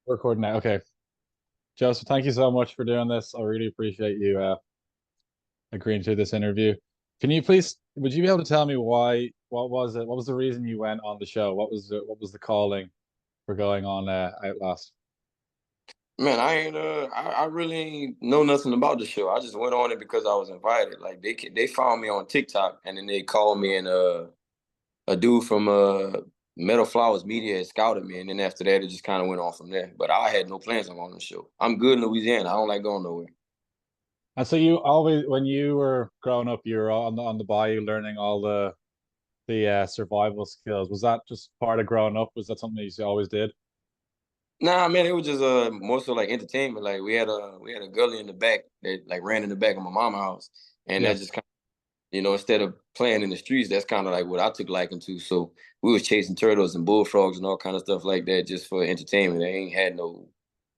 Recording now. Okay. Joseph, thank you so much for doing this. I really appreciate you agreeing to this interview. Would you be able to tell me what was it? What was the reason you went on the show? What was the calling for going on Outlast? Man, I really ain't know nothing about the show. I just went on it because I was invited. Like they found me on TikTok and then they called me and a dude from Metal Flowers Media had scouted me and then after that it just kind of went on from there. But I had no plans on going on the show. I'm good in Louisiana. I don't like going nowhere. And so you always, when you were growing up, you were on the bayou learning all the survival skills. Was that just part of growing up? Was that something that you always did? Nah, man, it was just more so like entertainment. Like we had a gully in the back that like ran in the back of my mama's house, and Yeah. that just instead of playing in the streets, that's kind of like what I took liking to. So we was chasing turtles and bullfrogs and all kind of stuff like that just for entertainment. They ain't had there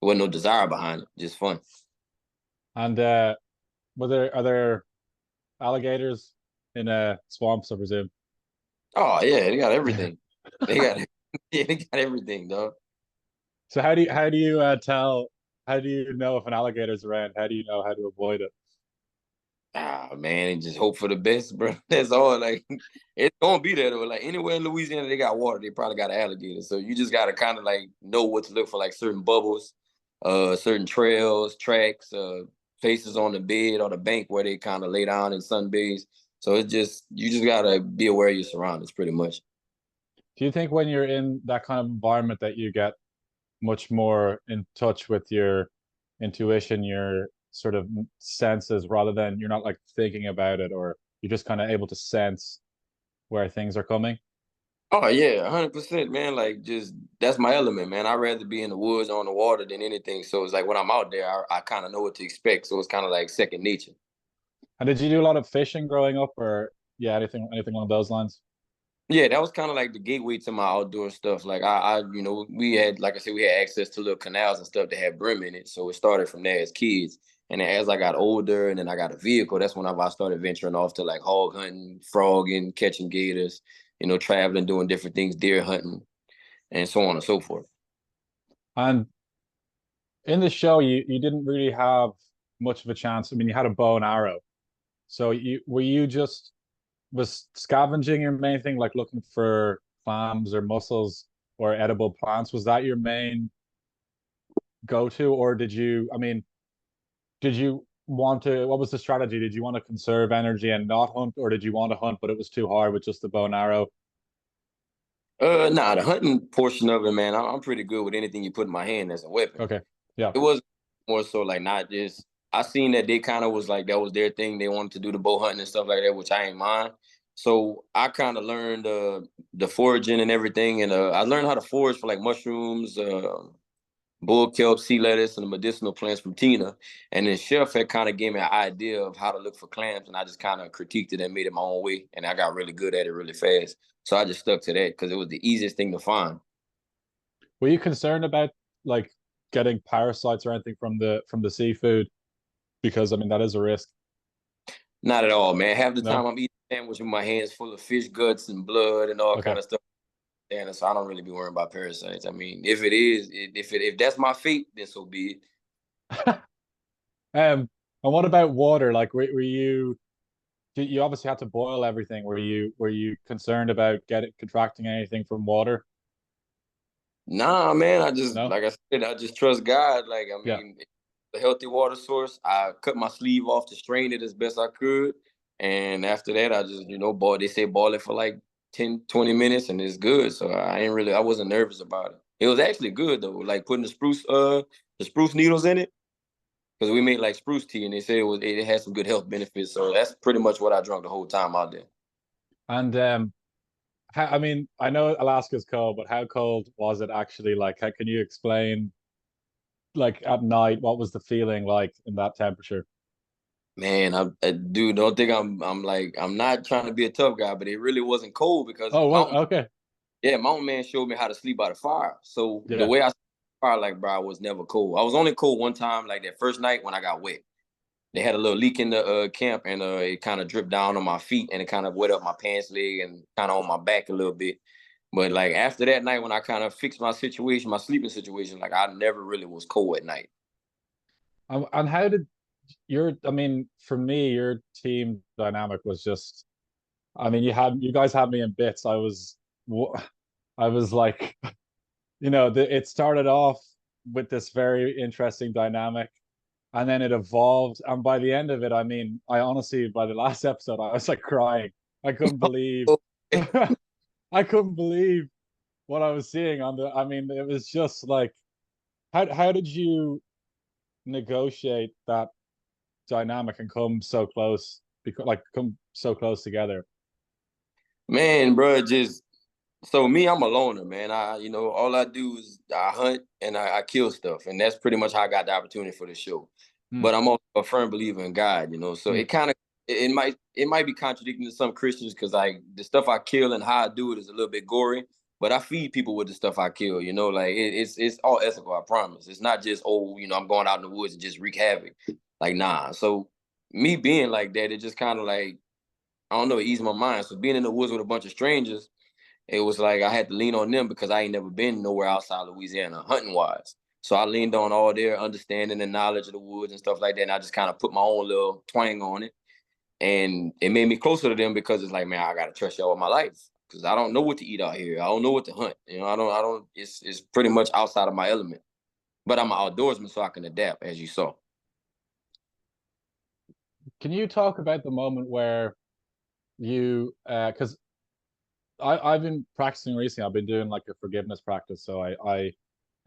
wasn't no desire behind it, just fun. And are there alligators in swamps, I presume? Oh yeah, they got everything. They got yeah, they got everything, dog. So how do you know if an alligator's around? How do you know how to avoid it? Ah man, just hope for the best, bro. That's all. Like it's gonna be there though. Like anywhere in Louisiana they got water, they probably got an alligator. So you just gotta kind of like know what to look for, like certain bubbles, certain trails, tracks, places on the bed or the bank where they kind of lay down in sunbays. So it's just you just gotta be aware of your surroundings, pretty much. Do you think when you're in that kind of environment that you get much more in touch with your intuition, your sort of senses, rather than you're not like thinking about it, or you're just kind of able to sense where things are coming? Oh yeah, 100%, man. Like just that's my element, man. I'd rather be in the woods or on the water than anything. So it's like when I'm out there, I kind of know what to expect. So it's kind of like second nature. And did you do a lot of fishing growing up, or yeah, anything along those lines? Yeah, that was kind of like the gateway to my outdoor stuff. Like we had, like I said, we had access to little canals and stuff that had brim in it. So it started from there as kids. And then as I got older and then I got a vehicle, that's when I started venturing off to like hog hunting, frogging, catching gators, traveling, doing different things, deer hunting, and so on and so forth. And in the show, you didn't really have much of a chance. I mean, you had a bow and arrow. So you just was scavenging your main thing, like looking for clams or mussels or edible plants? Was that your main go-to, or I mean, did you want to, what was the strategy? Did you want to conserve energy and not hunt, or did you want to hunt, but it was too hard with just the bow and arrow? Nah, the hunting portion of it, man, I'm pretty good with anything you put in my hand as a weapon. Okay. Yeah. It was more so like not just. I seen that they kind of was like that was their thing. They wanted to do the bow hunting and stuff like that, which I ain't mind. So I kind of learned the foraging and everything, and I learned how to forage for like mushrooms, bull kelp, sea lettuce, and the medicinal plants from Tina. And then Chef had kind of gave me an idea of how to look for clams, and I just kind of critiqued it and made it my own way. And I got really good at it really fast. So I just stuck to that because it was the easiest thing to find. Were you concerned about like getting parasites or anything from the seafood? Because I mean, that is a risk. Not at all, man. Half the time No? I'm eating a sandwich with my hands full of fish guts and blood and all Okay. kind of stuff. And so I don't really be worrying about parasites. I mean, if it is, if that's my fate, then so be it. And what about water? Like, you obviously had to boil everything. Were you concerned about getting contracting anything from water? Nah, man. I just No? like I said, I just trust God. Like I Yeah. mean, the healthy water source. I cut my sleeve off to strain it as best I could, and after that, I just boil. They say boil it for like 10, 20 minutes, and it's good. So I wasn't nervous about it. It was actually good though. Like putting the spruce needles in it. Because we made like spruce tea, and they said it had some good health benefits. So that's pretty much what I drank the whole time out there. And I mean, I know Alaska's cold, but how cold was it actually? Like, can you explain, like at night, what was the feeling like in that temperature? Man, I dude, don't think I'm not trying to be a tough guy, but it really wasn't cold because Oh, well, okay. Mountain Man showed me how to sleep by the fire. So the Yeah. way I sleep by the fire, like bro, I was never cold. I was only cold one time, like that first night when I got wet. They had a little leak in the camp, and it kind of dripped down on my feet, and it kind of wet up my pants leg and kind of on my back a little bit. But like after that night, when I kind of fixed my situation, my sleeping situation, like I never really was cold at night. And how did I mean, for me, your team dynamic was just, I mean, you guys had me in bits. I was like, it started off with this very interesting dynamic, and then it evolved. And by the end of it, I mean, I honestly, by the last episode, I was like crying. I couldn't believe, I couldn't believe what I was seeing on the. I mean, it was just like, how did you negotiate that dynamic and come so close, because like come so close together? Man, bro, just so me, I'm a loner, man. All I do is I hunt and I kill stuff, and that's pretty much how I got the opportunity for the show. Hmm, But I'm also a firm believer in God, so hmm. it kind of it might be contradicting to some Christians because like the stuff I kill and how I do it is a little bit gory, but I feed people with the stuff I kill. Like it's all ethical. I promise. It's not just I'm going out in the woods and just wreak havoc. Like nah. So me being like that, it just kind of like I don't know, it eased my mind. So being in the woods with a bunch of strangers, it was like I had to lean on them because I ain't never been nowhere outside Louisiana hunting wise. So I leaned on all their understanding and knowledge of the woods and stuff like that. And I just kind of put my own little twang on it. And it made me closer to them because it's like, man, I gotta trust y'all with my life. Because I don't know what to eat out here. I don't know what to hunt. I don't it's pretty much outside of my element. But I'm an outdoorsman, so I can adapt, as you saw. Can you talk about the moment where you because I've been practicing recently. I've been doing like a forgiveness practice. So I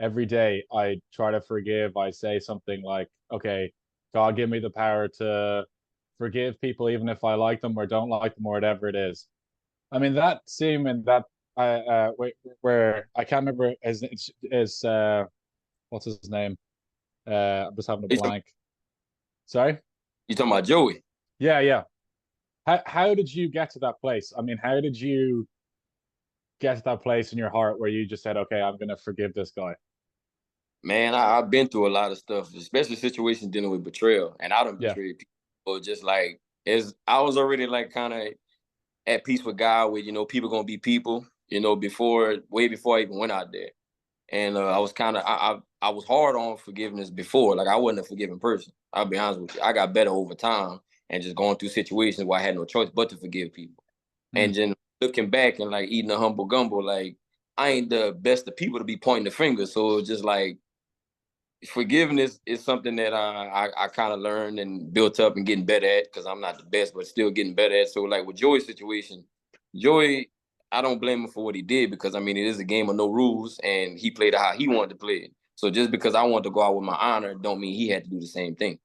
every day I try to forgive. I say something like, okay, God, give me the power to forgive people, even if I like them or don't like them or whatever it is. I mean, that scene and that where I can't remember his what's his name? I'm just having a You talking, blank. Sorry? you talking about Joey? Yeah, yeah. How did you get to that place? I mean, how did you get to that place in your heart where you just said, okay, I'm gonna forgive this guy? Man, I've been through a lot of stuff, especially situations dealing with betrayal. And I don't Yeah. betray people just like as I was already like kind of at peace with God with, people gonna be people, way before I even went out there. And I was kind of I was hard on forgiveness before. Like I wasn't a forgiving person. I'll be honest with you. I got better over time and just going through situations where I had no choice but to forgive people. Hmm. And then looking back and like eating a humble gumbo, like I ain't the best of people to be pointing the finger. So it's just like forgiveness is something that I kind of learned and built up and getting better at because I'm not the best, but still getting better at. So like with Joey's situation, Joey, I don't blame him for what he did because I mean it is a game of no rules and he played it how he wanted to play it. So just because I wanted to go out with my honor, don't mean he had to do the same thing.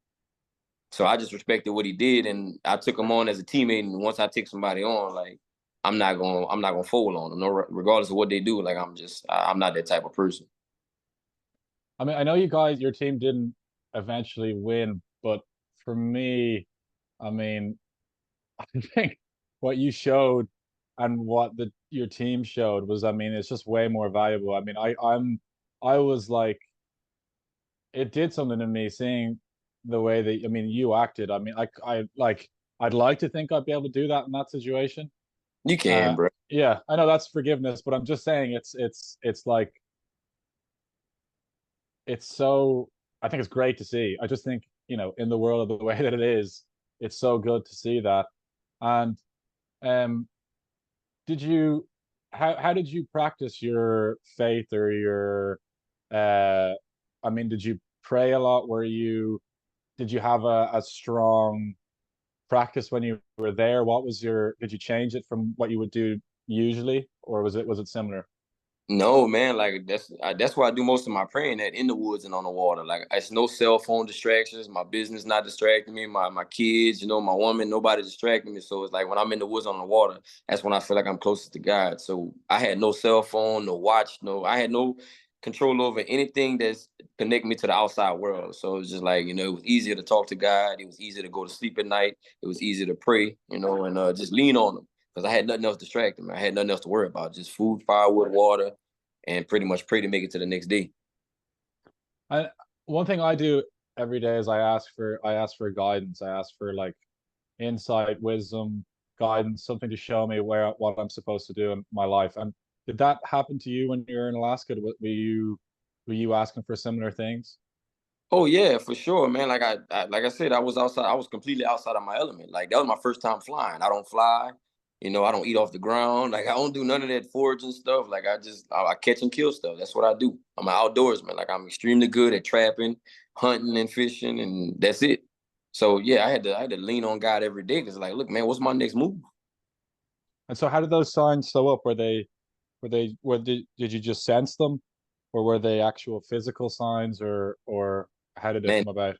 So I just respected what he did and I took him on as a teammate. And once I take somebody on, like I'm not gonna fold on them, no, regardless of what they do. Like I'm not that type of person. I mean, I know you guys, your team didn't eventually win, but for me, I mean, I think what you showed and what the your team showed was, I mean, it's just way more valuable. I mean, I was like, it did something to me seeing the way that, I mean, you acted. I mean, I'd like to think I'd be able to do that in that situation. You can, bro. Yeah, I know that's forgiveness, but I'm just saying it's like it's so, I think it's great to see. I just think, in the world of the way that it is, it's so good to see that. And um did you how did you practice your faith or your uh I mean, did you pray a lot? Did you have a strong practice when you were there? Did you change it from what you would do usually, or was it similar? No, man, like that's why I do most of my praying at in the woods and on the water. Like it's no cell phone distractions. My business not distracting me. My kids, my woman, nobody distracting me. So it's like when I'm in the woods on the water, that's when I feel like I'm closest to God. So I had no cell phone, no watch, I had no control over anything that's connecting me to the outside world. So it was just like, it was easier to talk to God. It was easier to go to sleep at night. It was easier to pray, and just lean on him because I had nothing else distracting me. I had nothing else to worry about. Just food, firewood, water, and pretty much pray to make it to the next day. I One thing I do every day is I ask for guidance. I ask for like insight, wisdom, guidance, something to show me what I'm supposed to do in my life. And Did that happen to you when you were in Alaska? Were you asking for similar things? Oh yeah, for sure, man. Like I said, I was outside. I was completely outside of my element. Like that was my first time flying. I don't fly. You know, I don't eat off the ground. Like I don't do none of that foraging stuff. Like I catch and kill stuff. That's what I do. I'm an outdoorsman. Like I'm extremely good at trapping, hunting, and fishing, and that's it. So yeah, I had to lean on God every day. Cause like, look, man, what's my next move? And so how did those signs show up? Did you just sense them, or were they actual physical signs, or how did it Man, come about?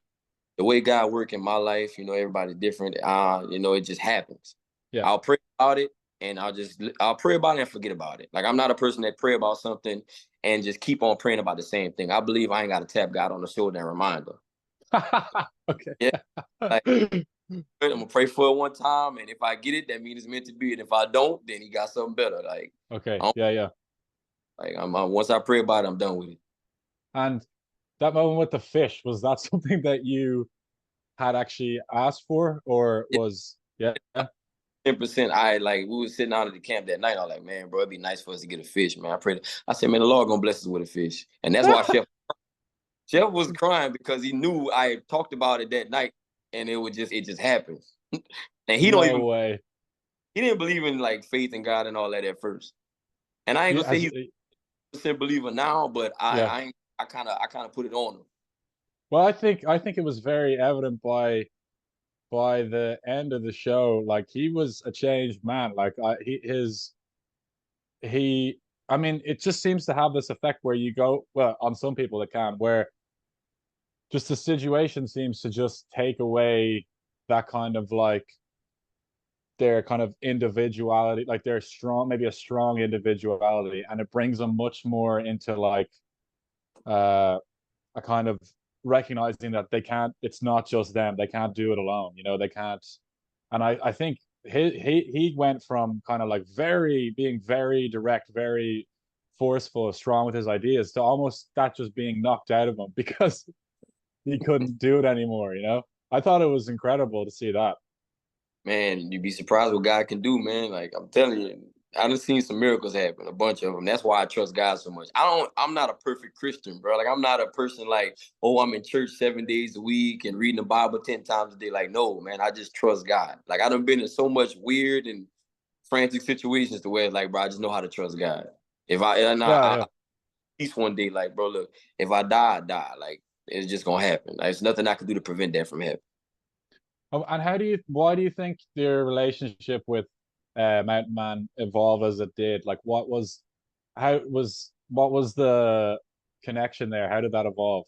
the way God work in my life, you know, everybody's different. You know, it just happens. Yeah. I'll pray about it and I'll pray about it and forget about it. Like I'm not a person that pray about something and just keep on praying about the same thing. I believe I ain't got to tap God on the shoulder and remind him. Okay. Yeah, like I'm gonna pray for it one time, and if I get it, that means it's meant to be. And if I don't, then he got something better. Like Okay. I'm Yeah, yeah. once I pray about it, I'm done with it. And that moment with the fish, was that something that you had actually asked for, or was yeah? 10%. I like we was sitting out at the camp that night. I was like, man, bro, it'd be nice for us to get a fish, man. I prayed. I said, man, the Lord gonna bless us with a fish, and that's why Chef was crying because he knew I talked about it that night, and it just happens. And No way. he didn't believe in like faith in God and all that at first. And I ain't Yeah, gonna say he's a percent believer now, but yeah. I kind of put it on him. Well, I think it was very evident by the end of the show. Like he was a changed man. Like he. I mean, it just seems to have this effect where you go, well, on some people it can, where just the situation seems to just take away that kind of like their kind of individuality, like their strong, maybe a strong individuality, and it brings them much more into like uh a kind of recognizing that they can't, it's not just them, they can't do it alone, they can't. And I think he went from kind of like being very direct, very forceful, strong with his ideas, to almost that just being knocked out of him because he couldn't do it anymore. I thought it was incredible to see that. Man, you'd be surprised what God can do, man. Like I'm telling you, I done seen some miracles happen, a bunch of them. That's why I trust God so much. I'm not a perfect Christian, bro. Like I'm not a person like, oh, I'm in church 7 days a week and reading the Bible 10 times a day. Like, no, man, I just trust God. Like I done been in so much weird and frantic situations to where like, bro, I just know how to trust God. If I and Yeah, I yeah. peace one day, like, bro, look, if I die, I die. Like it's just gonna happen. Like, there's nothing I can do to prevent that from happening. And why do you think their relationship with Mountain Man evolved as it did? Like, what was the connection there? How did that evolve?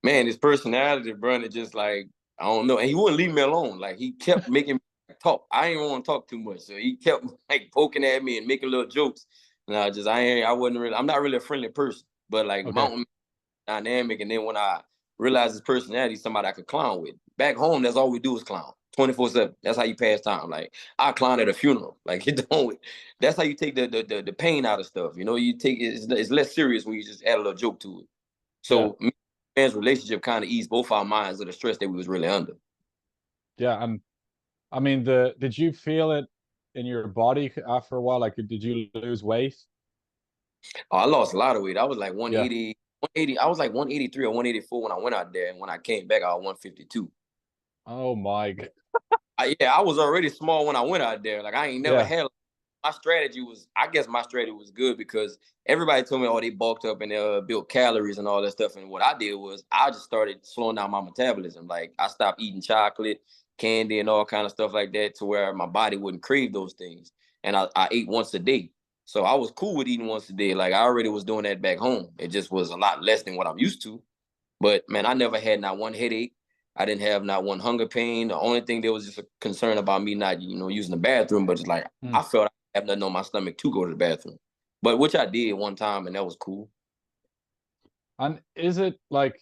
Man, his personality, bro, it just like I don't know, and he wouldn't leave me alone. Like he kept making me talk. I didn't want to talk too much, so he kept like poking at me and making little jokes. And I wasn't really. I'm not really a friendly person, but like Okay. Mountain dynamic. And then when I realized his personality, somebody I could clown with. Back home, that's all we do is clown. 24/7. That's how you pass time. Like I clown at a funeral. Like you don't. That's how you take the pain out of stuff. You know, you take it's less serious when you just add a little joke to it. Yeah. So me and man's relationship kind of eased both our minds of the stress that we was really under. Yeah. And I mean, did you feel it in your body after a while? Like, did you lose weight? Oh, I lost a lot of weight. I was like Yeah. 180. I was like 183 or 184 when I went out there, and when I came back, I was 152. Oh my. Yeah, I was already small when I went out there. Like I ain't never Yeah. had. My strategy was, I guess my strategy was good because everybody told me, oh, they bulked up and built calories and all that stuff. And what I did was I just started slowing down my metabolism. Like I stopped eating chocolate, candy, and all kind of stuff like that to where my body wouldn't crave those things. And I ate once a day. So I was cool with eating once a day. Like I already was doing that back home. It just was a lot less than what I'm used to. But man, I never had not one headache. I didn't have not one hunger pain. The only thing there was just a concern about me not, using the bathroom. But it's like Hmm. I felt I have nothing on my stomach to go to the bathroom. But which I did one time, and that was cool. And is it an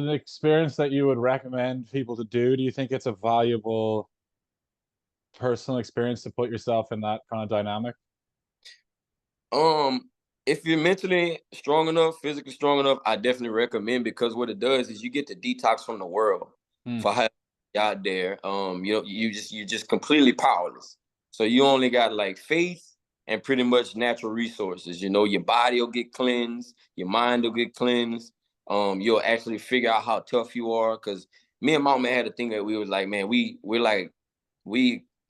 experience that you would recommend people to do? Do you think it's a valuable personal experience to put yourself in that kind of dynamic? Um, if you're mentally strong enough, physically strong enough, I definitely recommend because what it does is you get to detox from the world Hmm. for how out there. You just completely powerless. So you only got like faith. and pretty much natural resources. You know, your body will get cleansed, your mind will get cleansed. You'll actually figure out how tough you are. Cause me and my man had a thing that we was like, man, we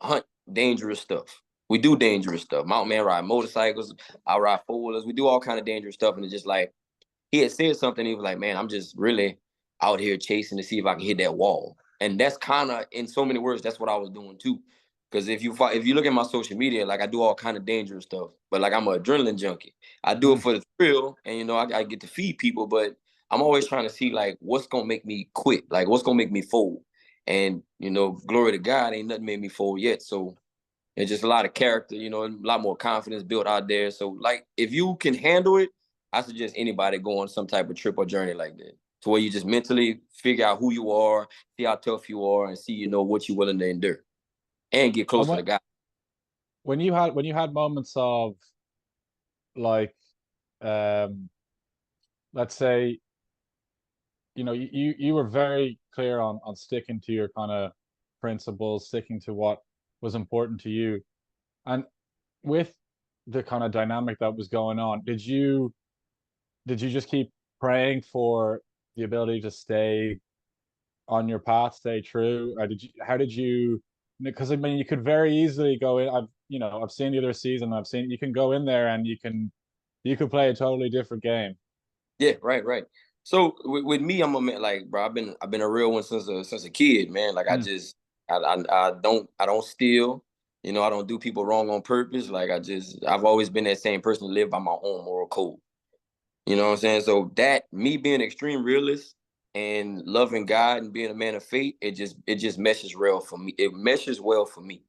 hunt dangerous stuff. We do dangerous stuff. Mountain man ride motorcycles, I ride four-wheelers. We do all kind of dangerous stuff. And it's just like, he had said something. He was like, man, I'm just really out here chasing to see if I can hit that wall. And that's kind of, in so many words, that's what I was doing too. Because if you look at my social media, like I do all kind of dangerous stuff, but like I'm an adrenaline junkie. I do it Mm. for the thrill, and you know I get to feed people, but I'm always trying to see like what's gonna make me quit, like what's gonna make me fold. And you know, glory to God, ain't nothing made me fold yet. So it's just a lot of character, you know, a lot more confidence built out there. So like if you can handle it, I suggest anybody go on some type of trip or journey like that. To where you just mentally figure out who you are, see how tough you are, and see, you know, what you're willing to endure and get And closer to God. when you had moments of like, um, let's say, you know, you were very clear on sticking to your kind of principles, sticking to what was important to you. And with the kind of dynamic that was going on, did you just keep praying for the ability to stay on your path, stay true? Or how did you, because I mean, you could very easily go in. I've seen the other season. I've seen you can go in there and you could play a totally different game. Yeah, right, right. So with me, I'm a man, like, bro. I've been a real one since a kid, man. Like Mm. I don't steal. You know, I don't do people wrong on purpose. Like I've always been that same person to live by my own moral code. You know what I'm saying? So that me being an extreme realist and loving God and being a man of faith, it just meshes well for me. It meshes well for me.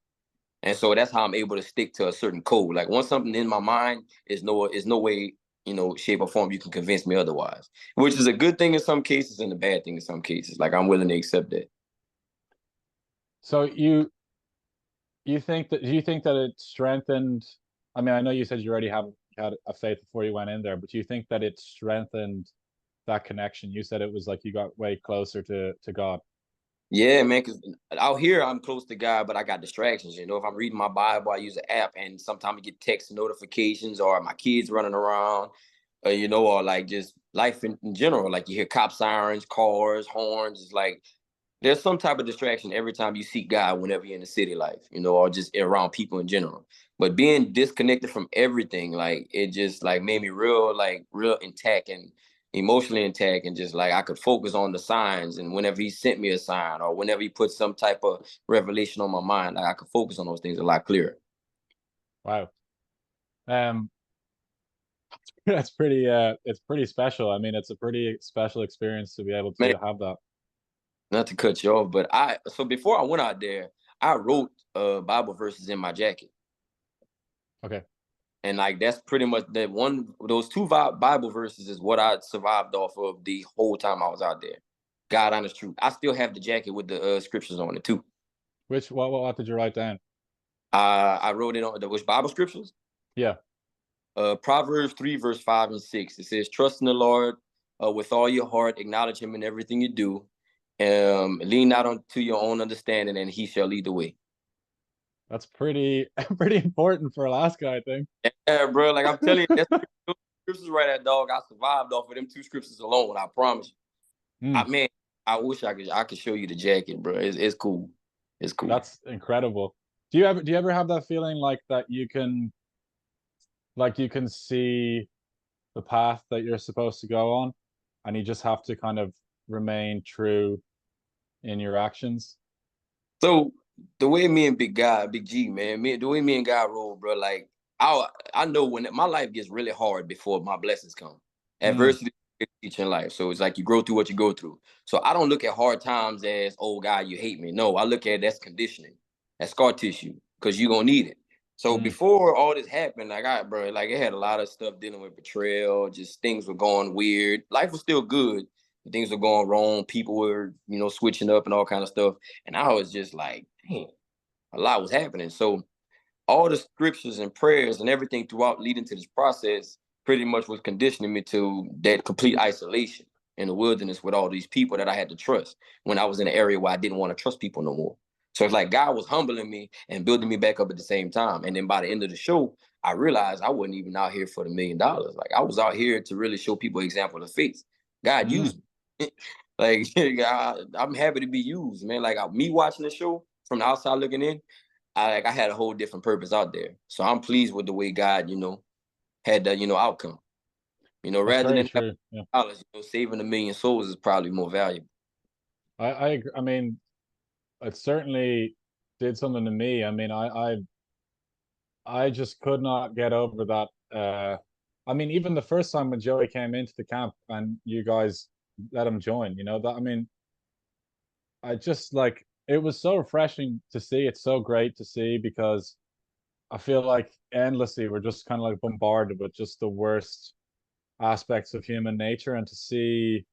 And so that's how I'm able to stick to a certain code. Like once something in my mind is no way, you know, shape or form you can convince me otherwise. Which is a good thing in some cases and a bad thing in some cases. Like I'm willing to accept that. So do you think that it strengthened? I mean, I know you said you already have had a faith before you went in there, but do you think that it strengthened that connection? You said it was like you got way closer to God. Yeah, man, because out here I'm close to God, but I got distractions. You know, if I'm reading my Bible, I use an app, and sometimes I get text notifications or my kids running around, you know, or like just life in general. Like you hear cop sirens, cars, horns. It's like there's some type of distraction every time you seek God whenever you're in the city life, you know, or just around people in general. But being disconnected from everything, like it just like made me real intact and emotionally intact, and just like I could focus on the signs, and whenever he sent me a sign or whenever he put some type of revelation on my mind, like I could focus on those things a lot clearer. Wow. Um, that's it's pretty special. I mean, it's a pretty special experience to be able Man, to have that. not to cut you off, but so before I went out there, I wrote Bible verses in my jacket. Okay. And like that's pretty much that one. Those two Bible verses is what I survived off of the whole time I was out there. God honest truth. I still have the jacket with the scriptures on it too. What did you write down? I wrote it on the which Bible scriptures. Yeah, Proverbs 3 verse 5 and 6. It says, "Trust in the Lord with all your heart, acknowledge Him in everything you do. Lean not onto your own understanding, and He shall lead the way." that's pretty pretty important for Alaska, I think. Yeah, bro. Like I'm telling you, that's scriptures right at dog. I survived off of them two scriptures alone. I promise you. Hmm. Man, I wish I could show you the jacket, bro. It's cool. It's cool. That's incredible. Do you ever have that feeling like that you can see the path that you're supposed to go on, and you just have to kind of remain true in your actions? So the way me and Big G, man, the way me and God roll, bro, like I know when my life gets really hard before my blessings come. Mm, Adversity is teaching life. So it's like you grow through what you go through. So I don't look at hard times as, oh God, you hate me. No, I look at it as conditioning, as scar tissue, because you're gonna need it. So mm, before all this happened, like bro, like it had a lot of stuff dealing with betrayal, just things were going weird. Life was still good, but things were going wrong. People were, you know, switching up and all kind of stuff. And I was just like, damn, a lot was happening. So all the scriptures and prayers and everything throughout leading to this process pretty much was conditioning me to that complete isolation in the wilderness with all these people that I had to trust when I was in an area where I didn't want to trust people no more. So it's like God was humbling me and building me back up at the same time. And then by the end of the show, I realized I wasn't even out here for the $1 million. Like I was out here to really show people an example of faith. God Mm, used me. Like I'm happy to be used, man. Like me watching the show from the outside looking in, I had a whole different purpose out there. So I'm pleased with the way God, had the outcome. that's Rather very than having true. Yeah. dollars, saving 1 million souls is probably more valuable. I agree. I mean, it certainly did something to me. I mean, I just could not get over that. I mean, even the first time when Joey came into the camp and you guys let him join, that I mean, I just like it was so refreshing to see. It's so great to see because I feel like endlessly we're just kind of like bombarded with just the worst aspects of human nature, and to see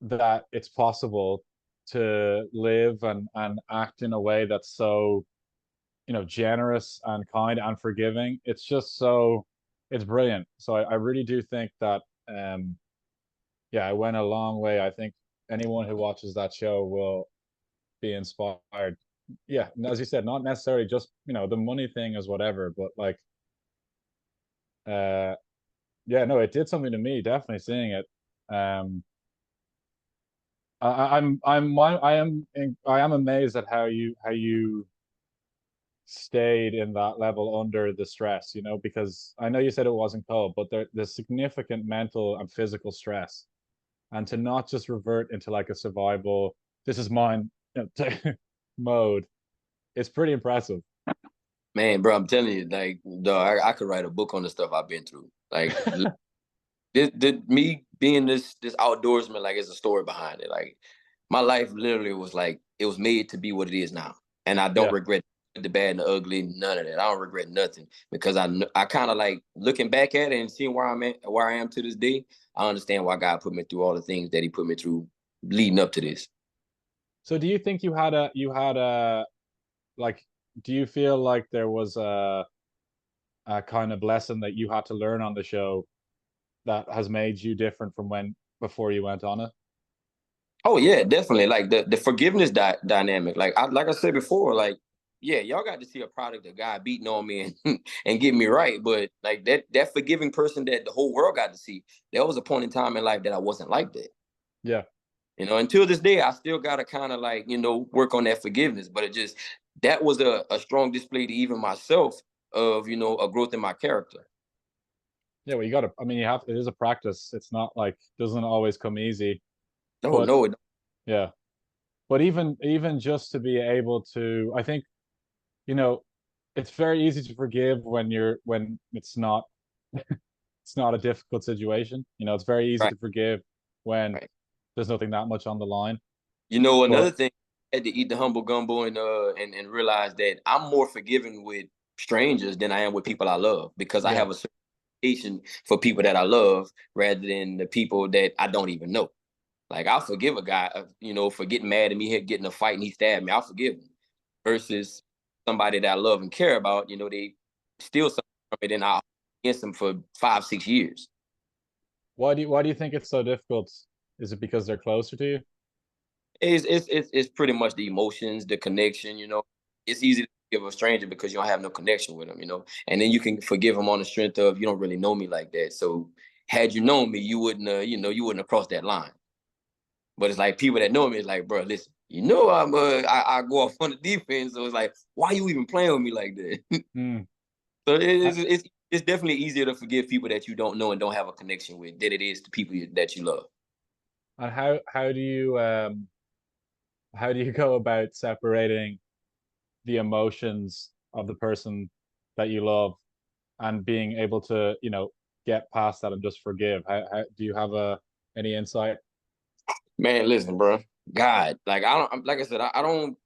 that it's possible to live and act in a way that's so generous and kind and forgiving. It's just it's brilliant. So I really do think that yeah, I went a long way. I think anyone who watches that show will be inspired. Yeah, as you said, not necessarily just, the money thing is whatever, but like uh yeah, no, it did something to me, definitely seeing it. Um I am amazed at how you stayed in that level under the stress, because I know you said it wasn't cold, but there's significant mental and physical stress. And to not just revert into like a survival, this is mine, mode, it's pretty impressive. Man, bro, I'm telling you, like, dog, I could write a book on the stuff I've been through. Like, me being this outdoorsman, like, there's a story behind it. Like, my life literally was like it was made to be what it is now, and I don't Yeah. regret the bad and the ugly, none of that. I don't regret nothing because I kind of like looking back at it and seeing where I am to this day. I understand why God put me through all the things that He put me through leading up to this. So do you think you had a like, do you feel like there was a kind of lesson that you had to learn on the show that has made you different from when before you went on it? Oh yeah, definitely. Like the forgiveness dynamic. Like I said before, like yeah, y'all got to see a product of God beating on me and and getting me right. But like that forgiving person that the whole world got to see, there was a point in time in life that I wasn't like that. Yeah. Until this day, I still gotta kind of like, work on that forgiveness. But that was a strong display to even myself of, a growth in my character. Yeah, well, you gotta, I mean, it is a practice. It's not like, doesn't always come easy, No, but no, yeah. But even just to be able to, I think, you know, it's very easy to forgive when it's not a difficult situation. It's very easy right, to forgive when right. there's nothing that much on the line. Another But thing, I had to eat the humble gumbo and realize that I'm more forgiving with strangers than I am with people I love because I yeah, have a certification for people that I love rather than the people that I don't even know. Like I'll forgive a guy, for getting mad at me, getting a fight, and he stabbed me. I'll forgive him. Versus somebody that I love and care about, they steal something from me, then I'll against them for 5, 6 years. why do you think it's so difficult? Is it because they're closer to you? It's pretty much the emotions, the connection. It's easy to forgive a stranger because you don't have no connection with them. And then you can forgive them on the strength of you don't really know me like that. So had you known me, you wouldn't, you wouldn't have crossed that line. But it's like people that know me, it's like, bro, listen, I go off on the defense, so it's like, why you even playing with me like that? Hmm. So it's definitely easier to forgive people that you don't know and don't have a connection with than it is to people that you love. And how do you go about separating the emotions of the person that you love and being able to, get past that and just forgive? How do you have any insight? Man, listen, bro. God, like I don't, like I said, I don't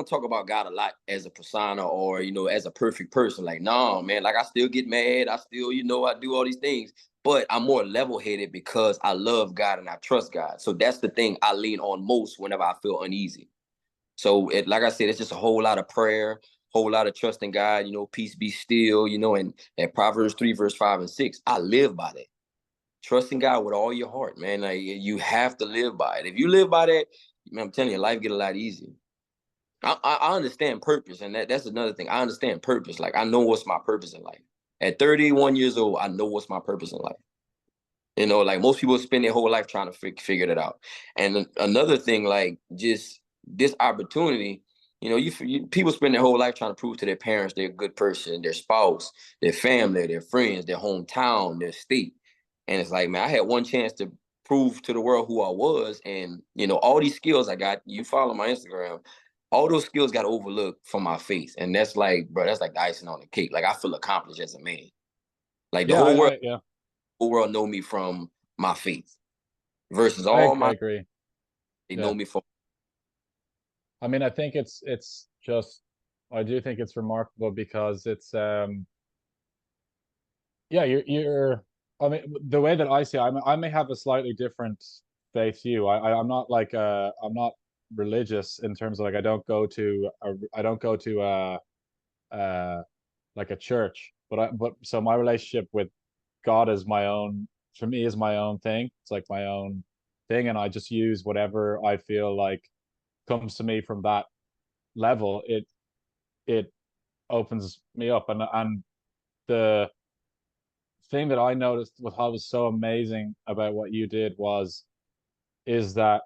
talk about God a lot as a persona or as a perfect person. Like, no, man. Like I still get mad. I still, I do all these things, but I'm more level headed because I love God and I trust God. So that's the thing I lean on most whenever I feel uneasy. So like I said, it's just a whole lot of prayer, whole lot of trust in God. Peace be still. And at Proverbs 3 verse 5 and 6, I live by that. Trusting God with all your heart, man. Like you have to live by it. If you live by that, man, I'm telling you, life get a lot easier. I understand purpose, and that's another thing. I understand purpose. Like I know what's my purpose in life. At 31 years old, I know what's my purpose in life. You know, like most people spend their whole life trying to figure that out. And another thing, like just this opportunity, you know, people spend their whole life trying to prove to their parents they're a good person, their spouse, their family, their friends, their hometown, their state. And it's like, man, I had one chance to prove to the world who I was. And, you know, all these skills I got, you follow my Instagram, all those skills got overlooked from my face. And that's like, bro, that's like the icing on the cake. Like I feel accomplished as a man. Like the Yeah, yeah, whole world know me from my faith versus I all I my agree. they Yeah. know me from. I mean, I think it's just I do think it's remarkable because it's yeah, you're I mean the way that I see it, I may have a slightly different faith to you. I'm not like I'm not religious in terms of like I don't go to uh like a church, but so my relationship with God is my own for me is my own thing. It's like my own thing, and I just use whatever I feel like comes to me from that level. It opens me up, and the thing that I noticed what was so amazing about what you did was is that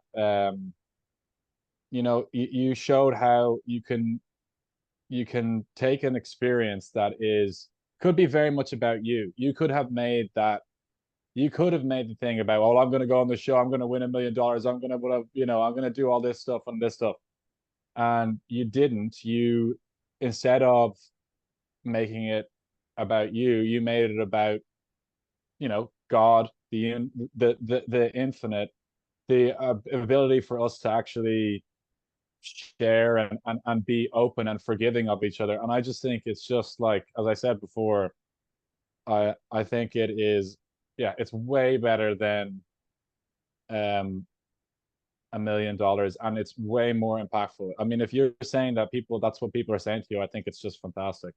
you know you showed how you can take an experience that is could be very much about you. You could have made the thing about, oh, I'm going to go on the show, I'm going to win $1 million, I'm going to you know I'm going to do all this stuff and this stuff, and you didn't. You instead of making it about you, you made it about, you know, God, the infinite, the ability for us to actually share and be open and forgiving of each other. And I just think it's just like, as I said before, I think it is, yeah, it's way better than um $1 million, and it's way more impactful. I mean, if you're saying that people, that's what people are saying to you, I think it's just fantastic.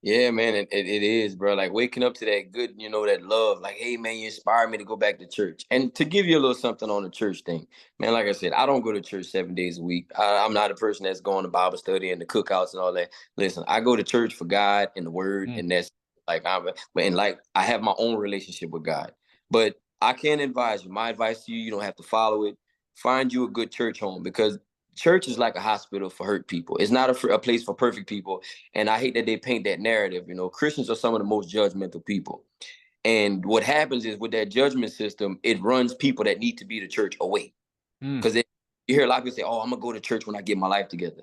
Yeah, man, it is, bro. Like waking up to that good, you know, that love. Like, hey, man, you inspire me to go back to church. And to give you a little something on the church thing, man. Like I said, I don't go to church 7 days a week. I'm not a person that's going to Bible study and the cookouts and all that. Listen, I go to church for God and the Word, Mm, and that's like and like I have my own relationship with God. But I can advise you. My advice to you, you don't have to follow it. Find you a good church home, because church is like a hospital for hurt people. It's not a place for perfect people, and I hate that they paint that narrative. You know, Christians are some of the most judgmental people. And what happens is with that judgment system, it runs people that need to be the church away. mm. Because you hear a lot of people say, oh, I'm going to go to church when I get my life together.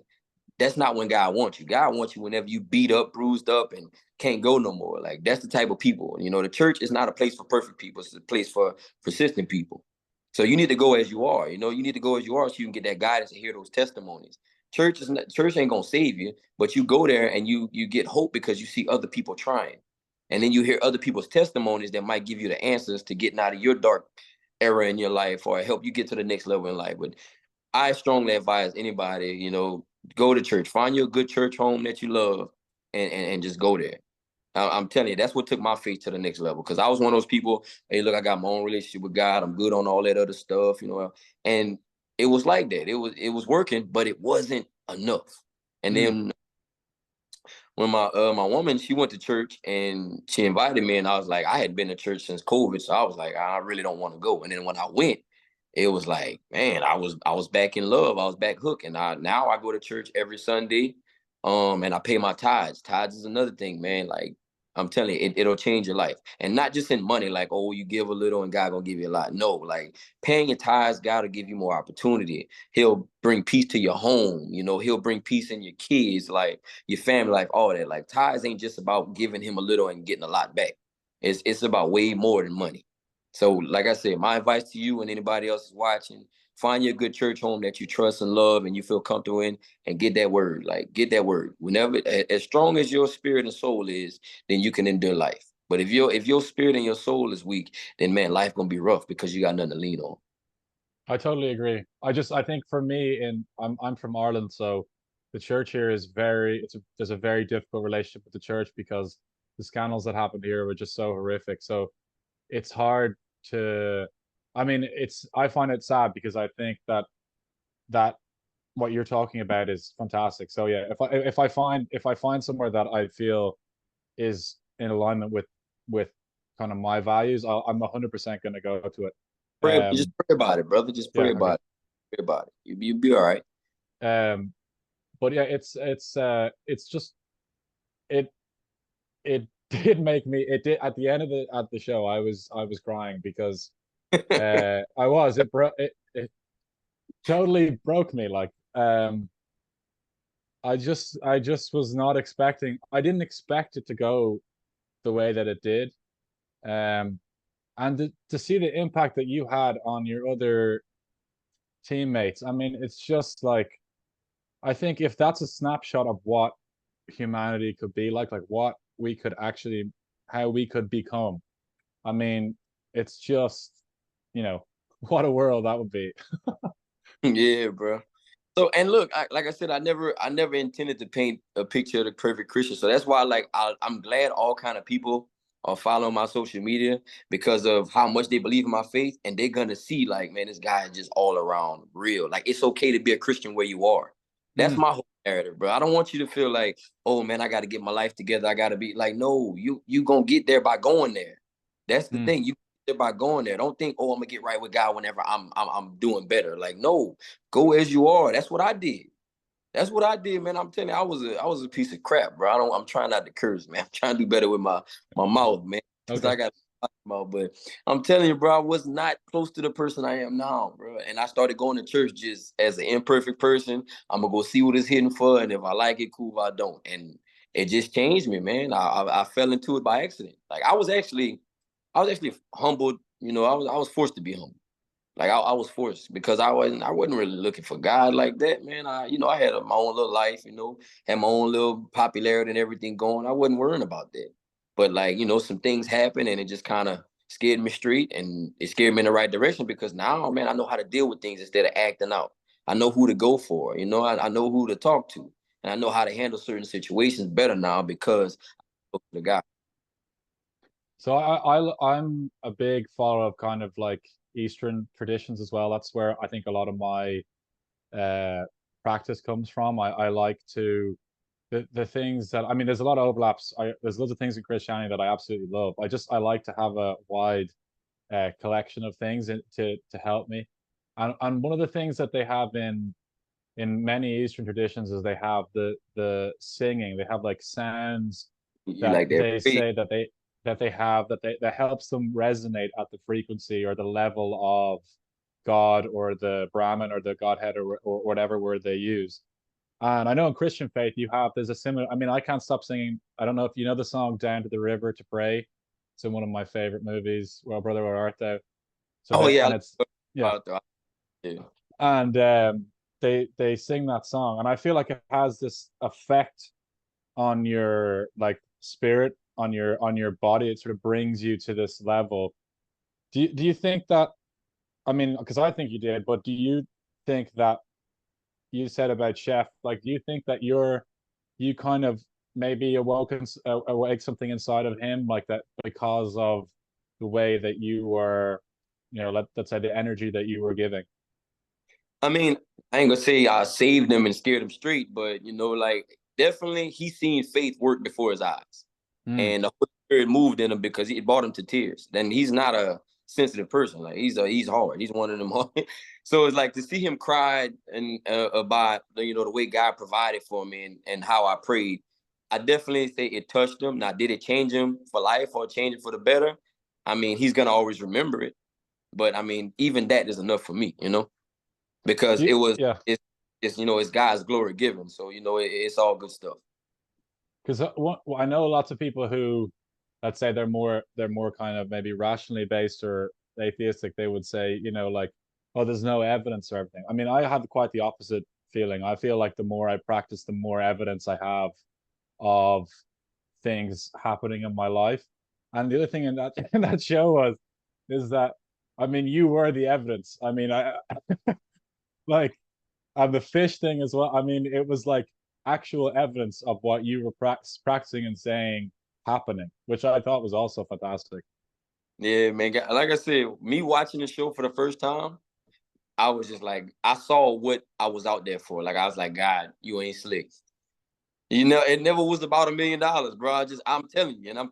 That's not when God wants you. God wants you whenever you beat up, bruised up, and can't go no more. Like, that's the type of people. You know, the church is not a place for perfect people. It's a place for persistent people. So you need to go as you are. You know, you need to go as you are so you can get that guidance and hear those testimonies. Church ain't gonna save you, but you go there and you get hope because you see other people trying. And then you hear other people's testimonies that might give you the answers to getting out of your dark era in your life or help you get to the next level in life. But I strongly advise anybody, you know, go to church. Find you a good church home that you love, and just go there. I'm telling you, that's what took my faith to the next level. Because I was one of those people, hey, look, I got my own relationship with God. I'm good on all that other stuff, you know. And it was like that. It was working, but it wasn't enough. And Mm. then when my woman, she went to church and she invited me, and I was like, I had been to church since COVID, so I was like, I really don't want to go. And then when I went, it was like, man, I was back in love. I was back hooked, and now I go to church every Sunday, and I pay my tithes. Tithes is another thing, man. Like I'm telling you, it'll change your life, and not just in money. Like, oh, you give a little and God gonna give you a lot. No, like paying your tithes, God will give you more opportunity. He'll bring peace to your home. You know, He'll bring peace in your kids, like your family life, all that. Like tithes ain't just about giving Him a little and getting a lot back. It's about way more than money. So, like I said, my advice to you and anybody else is watching, find you a good church home that you trust and love and you feel comfortable in, and get that word. Like, get that word. Whenever, as strong as your spirit and soul is, then you can endure life. But if your spirit and your soul is weak, then man, life gonna be rough because you got nothing to lean on. I totally agree. I think for me, I'm from Ireland, so the church here is there's a very difficult relationship with the church because the scandals that happened here were just so horrific. So it's hard to, I mean, I find it sad because I think that what you're talking about is fantastic. So yeah, if I find somewhere that I feel is in alignment with kind of my values, I'm 100% going to go to it. Just Um, pray about it, brother. Just pray yeah, okay. about it. Pray about it. You be all right. Um, but yeah, it's just it it did make me it did at the end of the show I was crying because I was it totally broke me like I just was not expecting I didn't expect it to go the way that it did. Um, and to see the impact that you had on your other teammates, I mean, it's just like I think if that's a snapshot of what humanity could be like what we could actually, how we could become. I mean, it's just, you know, what a world that would be. Yeah, bro. So and look, like I said, I never intended to paint a picture of the perfect Christian. So that's why, like, I'm glad all kind of people are following my social media because of how much they believe in my faith, and they're gonna see, like, man, this guy is just all around real. Like, it's okay to be a Christian where you are. That's Mm, my whole narrative, bro. I don't want you to feel like, oh man, I got to get my life together. I got to be like, no, you gonna get there by going there. That's the mm. thing. You get there by going there. Don't think, oh, I'm gonna get right with God whenever I'm doing better. Like, no, go as you are. That's what I did. That's what I did, man. I'm telling you, I was a piece of crap, bro. I'm trying not to curse, man. I'm trying to do better with my mouth, man. Because Okay. I got mouth. But I'm telling you, bro, I was not close to the person I am now, bro. And I started going to church just as an imperfect person. I'm gonna go see what it's hidden for, and if I like it, cool. If I don't, and it just changed me, man. I fell into it by accident. Like I was actually humbled. You know, I was forced to be humble. Like I was forced because I wasn't really looking for God like that, man. I had my own little life, had my own little popularity and everything going. I wasn't worrying about that. But like, some things happened and it just kind of scared me straight and it scared me in the right direction because now, man, I know how to deal with things instead of acting out. I know who to go for, I know who to talk to. And I know how to handle certain situations better now because of the guy. So I'm a big follower of kind of like Eastern traditions as well. That's where I think a lot of my uh practice comes from. I like to the things that I mean, there's a lot of overlaps. There's loads of things in Christianity that I absolutely love. I like to have a wide collection of things to help me. And one of the things that they have in many Eastern traditions is they have the singing. They have like sounds You that like that? they say that they have that helps them resonate at the frequency or the level of God or the Brahman or the Godhead or whatever word they use. And I know in Christian faith there's a similar. I mean, I can't stop singing. I don't know if you know the song "Down to the River to Pray." It's in one of my favorite movies. Well, brother, where art thou? So Oh they yeah, and it's yeah, yeah. and they sing that song, and I feel like it has this effect on your like spirit, on your body. It sort of brings you to this level. Do you think that? I mean, because I think you did, but do you think that you said about Chef? Like, do you think that you kind of maybe awake something inside of him like that because of the way that you were, let's say the energy that you were giving? I mean, I ain't gonna say I saved him and steered him straight, but like definitely he seen faith work before his eyes, Mm. and the Holy Spirit moved in him because it brought him to tears. Then he's not a sensitive person; like he's hard. He's one of them. So it's like to see him cry and about the way God provided for me and how I prayed. I definitely say it touched him. Now, did it change him for life or change him for the better? I mean, he's gonna always remember it. But I mean, even that is enough for me. Because Yeah, it's God's glory given. So it's all good stuff. because I know lots of people who, let's say they're more kind of maybe rationally based or atheistic. They would say, like, oh, there's no evidence or everything. I mean, I have quite the opposite feeling. I feel like the more I practice, the more evidence I have of things happening in my life. And the other thing in that in that show is that I mean you were the evidence. I mean I like and the fish thing as well. I mean it was like actual evidence of what you were practicing and saying happening, which I thought was also fantastic. Yeah, man. Like I said, me watching the show for the first time, I was just like, I saw what I was out there for. Like I was like, God, you ain't slick. You know, it never was about $1 million, bro. I'm telling you, and I'm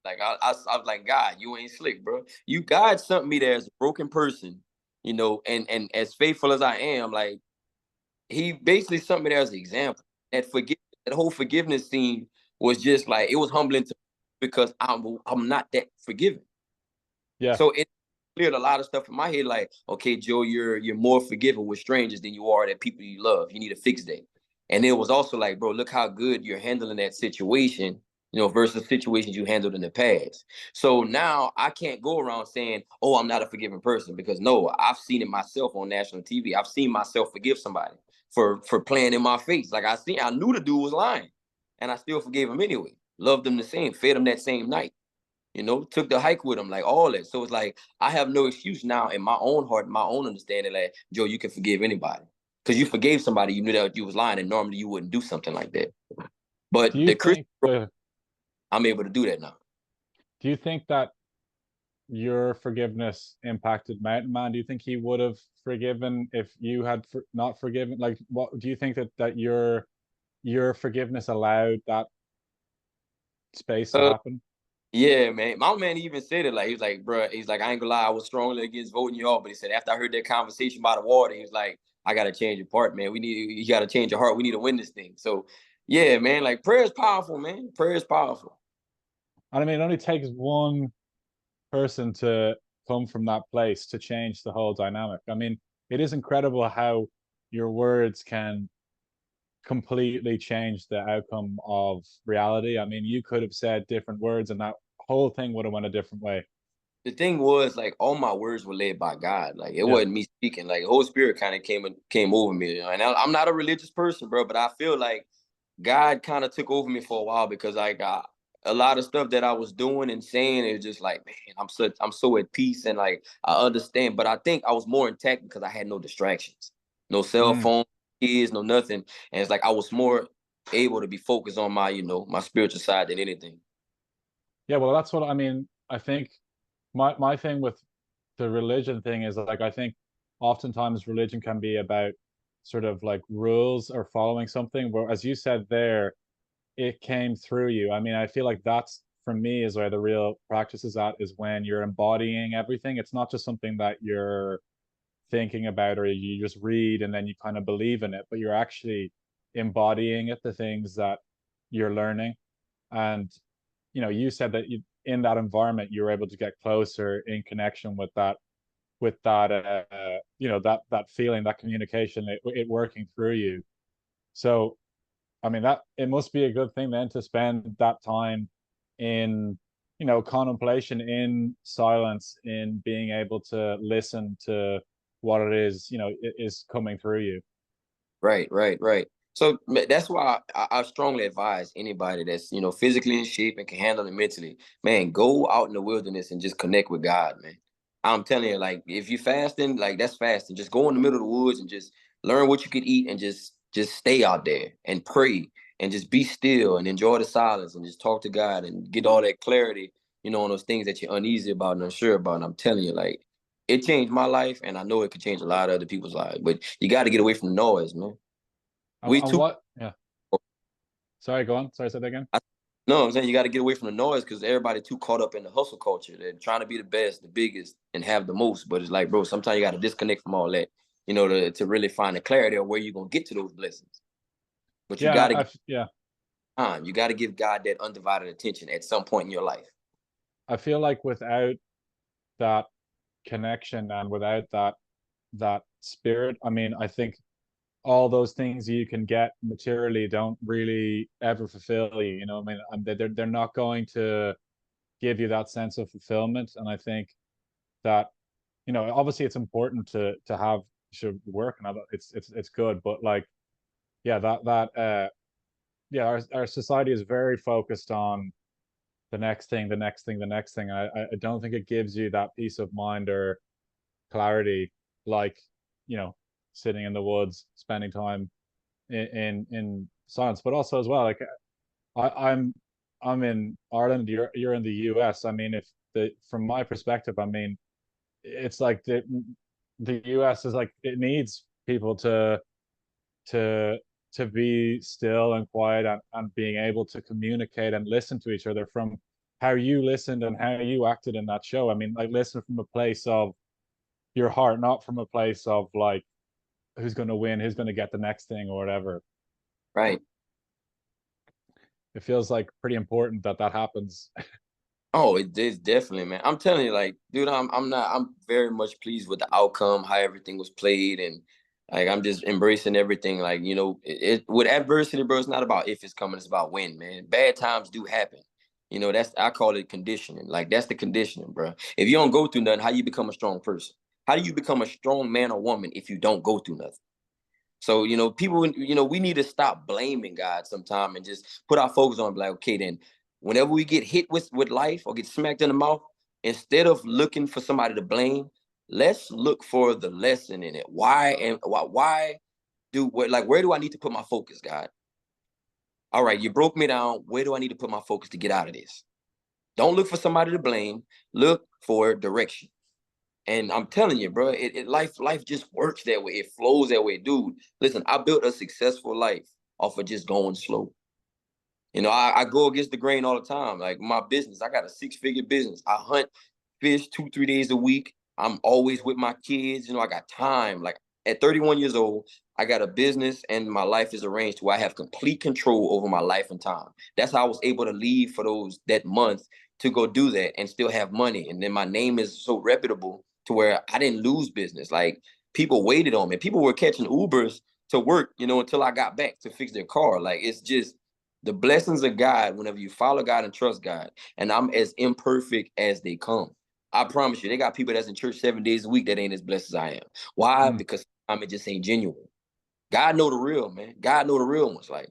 like, I was like, God, you ain't slick, bro. God sent me there as a broken person, you know, and as faithful as I am, like he basically sent me there as an example. That whole forgiveness scene was just like it was humbling to me because I'm not that forgiving. Yeah. So it cleared a lot of stuff in my head. Like, okay, Joe, you're more forgiving with strangers than you are that people you love. You need to fix that. And it was also like, bro, look how good you're handling that situation, you know, versus situations you handled in the past. So now I can't go around saying, oh, I'm not a forgiving person, because no, I've seen it myself on national TV. I've seen myself forgive somebody for playing in my face. Like I knew the dude was lying, and I still forgave him anyway. Loved him the same, fed him that same night, you know, took the hike with him, like all that. So it's like I have no excuse now in my own heart, my own understanding that Joe, you can forgive anybody. Because you forgave somebody, you knew that you was lying, and normally you wouldn't do something like that. Do But you the Christian, think the I'm able to do that now. do you think that your forgiveness impacted Mountain Man? Do you think he would have forgiven if you had not forgiven? Like, what do you think that your forgiveness allowed that space to Uh, happen? yeah, man. My man even said it, like he was like, bro, he's like, I ain't gonna lie, I was strongly against voting you off. But he said after I heard that conversation by the water, he was like, I gotta change your part, man. You gotta change your heart. We need to win this thing. So yeah, man, like prayer is powerful, man. Prayer is powerful. And I mean, it only takes one person to come from that place to change the whole dynamic. I mean, it is incredible how your words can completely change the outcome of reality. I mean, you could have said different words and that whole thing would have went a different way. The thing was, like, all my words were led by God. Like it Yeah. wasn't me speaking. Like the Holy Spirit kind of came over me. You know? And I'm not a religious person, bro, but I feel like God kind of took over me for a while, because I got a lot of stuff that I was doing and saying. It was just like, man, I'm so at peace, and like I understand. But I think I was more intact because I had no distractions, no cell Mm. phone, kids, no nothing. And it's like I was more able to be focused on my, you know, my spiritual side than anything. Yeah, well, that's what I mean. I think my thing with the religion thing is like I think oftentimes religion can be about sort of like rules or following something, where as you said there, it came through you. I mean, I feel like that's for me is where the real practice is at, is when you're embodying everything. It's not just something that you're thinking about or you just read and then you kind of believe in it, but you're actually embodying it, the things that you're learning. And you said that in that environment you were able to get closer in connection with that that feeling, that communication, it working through you. So I mean, that it must be a good thing then to spend that time in, contemplation, in silence, in being able to listen to what it is, is coming through you. Right, right, right. So that's why I strongly advise anybody that's, you know, physically in shape and can handle it mentally, man, go out in the wilderness and just connect with God, man. I'm telling you, like, if you fasting, like that's fasting. Just go in the middle of the woods and just learn what you could eat, and just stay out there and pray and just be still and enjoy the silence and just talk to God and get all that clarity, you know, on those things that you're uneasy about and unsure about. And I'm telling you, like, it changed my life, and I know it could change a lot of other people's lives. But you got to get away from the noise, man. We And too. what? Yeah. Sorry, go on. Sorry, say that again. I, no, I'm saying you got to get away from the noise, because everybody too caught up in the hustle culture. They're trying to be the best, the biggest, and have the most. But it's like, bro, sometimes you got to disconnect from all that, you know, to really find the clarity of where you're gonna get to those blessings. But you Yeah, got to give yeah. time. You got to give God that undivided attention at some point in your life. I feel like without that connection and without that spirit, I mean, I think all those things you can get materially don't really ever fulfill you. I mean, they're not going to give you that sense of fulfillment. And I think that, obviously it's important to have should work and all it's good, but like, yeah, yeah, our society is very focused on the next thing, the next thing, the next thing. I don't think it gives you that peace of mind or clarity, like, you know, sitting in the woods, spending time in silence. But also as well, like I, I'm I'm in Ireland, you're in the US. I mean, if the from my perspective, I mean, it's like the US is like it needs people to to be still and quiet and being able to communicate and listen to each other from how you listened and how you acted in that show. I mean, like listen from a place of your heart, not from a place of like who's going to win, who's going to get the next thing or whatever. Right. It feels like pretty important that that happens. Oh, it is definitely, man. I'm telling you, like, dude, I'm very much pleased with the outcome, how everything was played, and like I'm just embracing everything. Like, with adversity, bro, it's not about if it's coming, it's about when, man. Bad times do happen. That's I call it conditioning. Like that's the conditioning, bro. If you don't go through nothing, how you become a strong person? How do you become a strong man or woman if you don't go through nothing? So, people, we need to stop blaming God sometime and just put our focus on like, okay, then whenever we get hit with life or get smacked in the mouth, instead of looking for somebody to blame, let's look for the lesson in it. Why where do I need to put my focus, God? All right, you broke me down. Where do I need to put my focus to get out of this? Don't look for somebody to blame. Look for direction. And I'm telling you, bro, life just works that way. It flows that way, dude. Listen, I built a successful life off of just going slow. I go against the grain all the time. Like my business, I got a 6-figure business. I hunt fish 2-3 days a week. I'm always with my kids. I got time. Like at 31 years old, I got a business and my life is arranged to where I have complete control over my life and time. That's how I was able to leave for that month to go do that and still have money. And then my name is so reputable to where I didn't lose business. Like people waited on me. People were catching Ubers to work, until I got back to fix their car. Like it's just the blessings of God whenever you follow God and trust God. And I'm as imperfect as they come. I promise you, they got people that's in church 7 days a week that ain't as blessed as I am. Why? Mm. Because it just ain't genuine. God know the real, man. God know the real ones. Like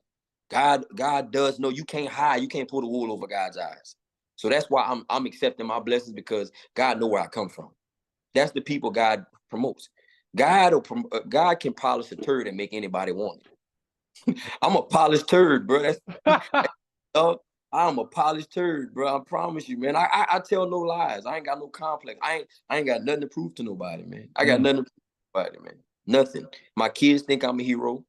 God does know you can't hide. You can't pull the wool over God's eyes. So that's why I'm accepting my blessings because God know where I come from. That's the people God promotes. God can polish a turd and make anybody want it. I'm a polished turd, bro. I'm a polished turd, bro. I promise you, man. I tell no lies. I ain't got no complex. I ain't got nothing to prove to nobody, man. I got Mm. nothing to prove to nobody, man. Nothing. My kids think I'm a hero.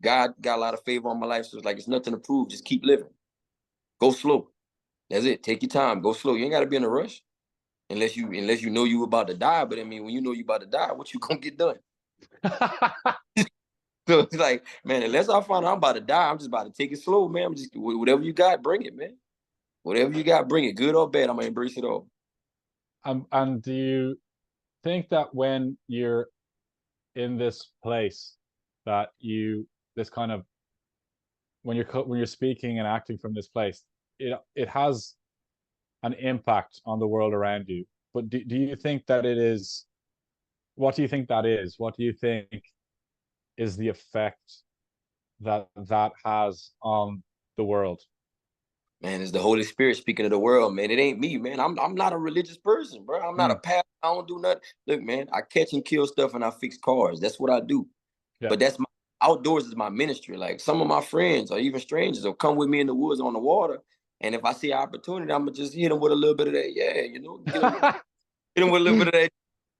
God got a lot of favor on my life, so it's like it's nothing to prove. Just keep living. Go slow. That's it. Take your time. Go slow. You ain't got to be in a rush, unless you know you about to die. But I mean, when you know you about to die, what you gonna get done? So it's like, man, unless I find out I'm about to die, I'm just about to take it slow, man. I'm just whatever you got, bring it, man. Whatever you got, bring it. Good or bad, I'm gonna embrace it all. And do you think that when you're in this place that you this kind of when you're speaking and acting from this place, it has an impact on the world around you. But do you think that it is what do you think that is? What do you think is the effect that that has on the world? Man, it's the Holy Spirit speaking to the world, man. It ain't me, man. I'm not a religious person, bro. I'm not a Mm. pastor. I don't do nothing. Look, man, I catch and kill stuff and I fix cars. That's what I do. Yeah. But that's my outdoors is my ministry. Like some of my friends or even strangers will come with me in the woods on the water. And if I see an opportunity, I'm gonna just hit them with a little bit of that. Yeah, hit them with a little bit of that.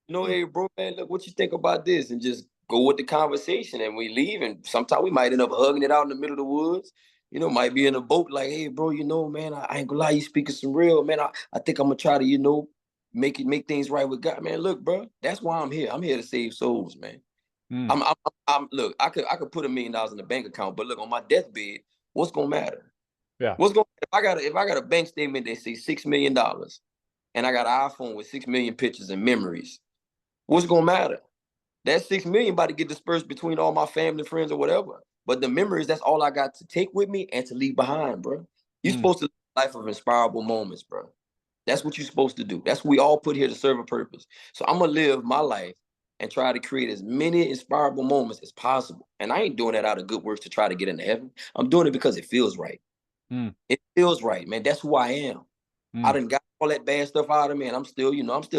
Hey, bro, man, look, what you think about this? And just go with the conversation. And we leave. And sometimes we might end up hugging it out in the middle of the woods. Might be in a boat like, hey, bro, man, I ain't gonna lie, you speaking some real, man. I think I'm gonna try to, make things right with God. Man, look, bro, that's why I'm here. I'm here to save souls, man. Mm. Look, I could put $1 million in the bank account, but look, on my deathbed, what's gonna matter? Yeah. If I got a bank statement that says $6 million and I got an iPhone with 6 million pictures and memories, what's gonna matter? That 6 million about to get dispersed between all my family, friends, or whatever. But the memories, that's all I got to take with me and to leave behind, bro. You're Mm. supposed to live a life of inspirable moments, bro. That's what you're supposed to do. That's what we all put here to serve a purpose. So I'm gonna live my life and try to create as many inspirable moments as possible. And I ain't doing that out of good works to try to get into heaven. I'm doing it because it feels right. Mm. It feels right, man. That's who I am. I Mm. done got all that bad stuff out of me, and I'm still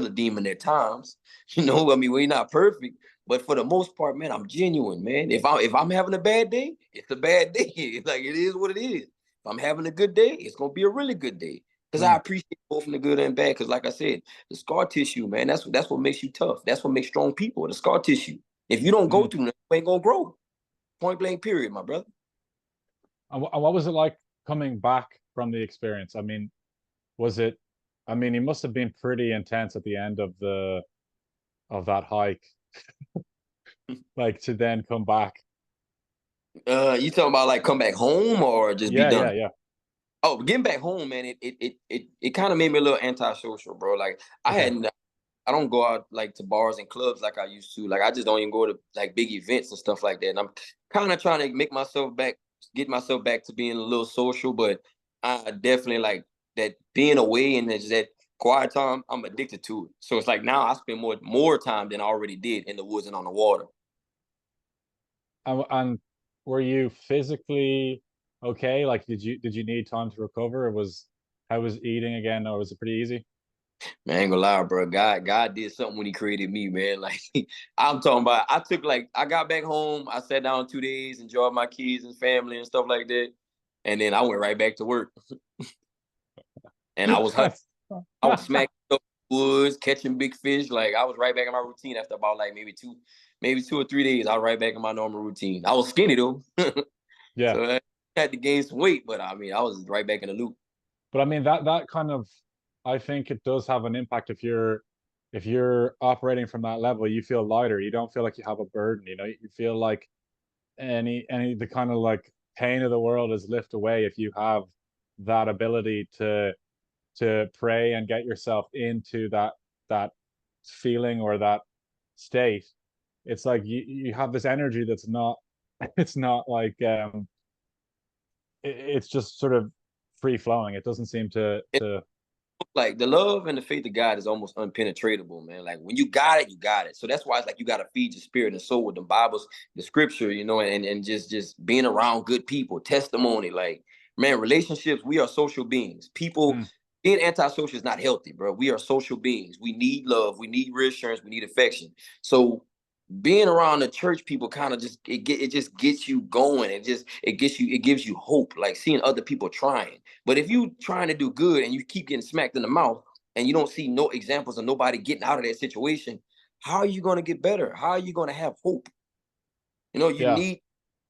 a demon at times. I mean, we're not perfect, but for the most part, man, I'm genuine, man. If I'm having a bad day, it's a bad day. Like it is what it is. If I'm having a good day, it's gonna be a really good day. Because I Mm, appreciate both in the good and bad. Because like I said, the scar tissue, man, that's what makes you tough. That's what makes strong people. The scar tissue. If you don't go mm. through that, you ain't gonna grow. Point blank. Period, my brother. And what was it like coming back from the experience? I mean, was it, I mean, it must have been pretty intense at the end of the of that hike, like to then come back. You talking about like come back home or just be Yeah, yeah, done? yeah. Oh, getting back home, man, it kind of made me a little antisocial, bro. Like I Okay. hadn't I don't go out like to bars and clubs like I used to. Like I just don't even go to like big events and stuff like that. And I'm kind of trying to make myself back, get myself back to being a little social. But I definitely like that being away and that quiet time. I'm addicted to it. So it's like now I spend more time than I already did in the woods and on the water. And were you physically okay? Like, did you need time to recover? Or was how was eating again, or was it pretty easy? Man, I ain't gonna lie, bro. God did something when He created me, man. Like I'm talking about, I took like I got back home, I sat down 2 days, enjoyed my kids and family and stuff like that, and then I went right back to work. And I was hunting, That's I was smacking up woods, catching big fish. Like I was right back in my routine after about like maybe 2 or 3 days. I was right back in my normal routine. I was skinny though, yeah. so I had to gain some weight, but I mean, I was right back in the loop. But I mean that kind of, I think it does have an impact if you're operating from that level, you feel lighter. You don't feel like you have a burden, you know, you feel like any the kind of like pain of the world is lift away if you have that ability to pray and get yourself into that feeling or that state. It's like you have this energy that's not it's not like it's just sort of free flowing. It doesn't seem to Like the love and the faith of God is almost unpenetratable, man. Like when you got it, you got it. So that's why it's like you got to feed your spirit and soul with the Bibles, the scripture, and just being around good people, testimony. Like, man, relationships, we are social beings. People mm, being antisocial is not healthy, bro. We are social beings. We need love, we need reassurance, we need affection. So being around the church people kind of just it just gets you going. It gives you hope, like seeing other people trying. But if you trying to do good and you keep getting smacked in the mouth and you don't see no examples of nobody getting out of that situation, how are you going to get better? How are you going to have hope? You yeah. need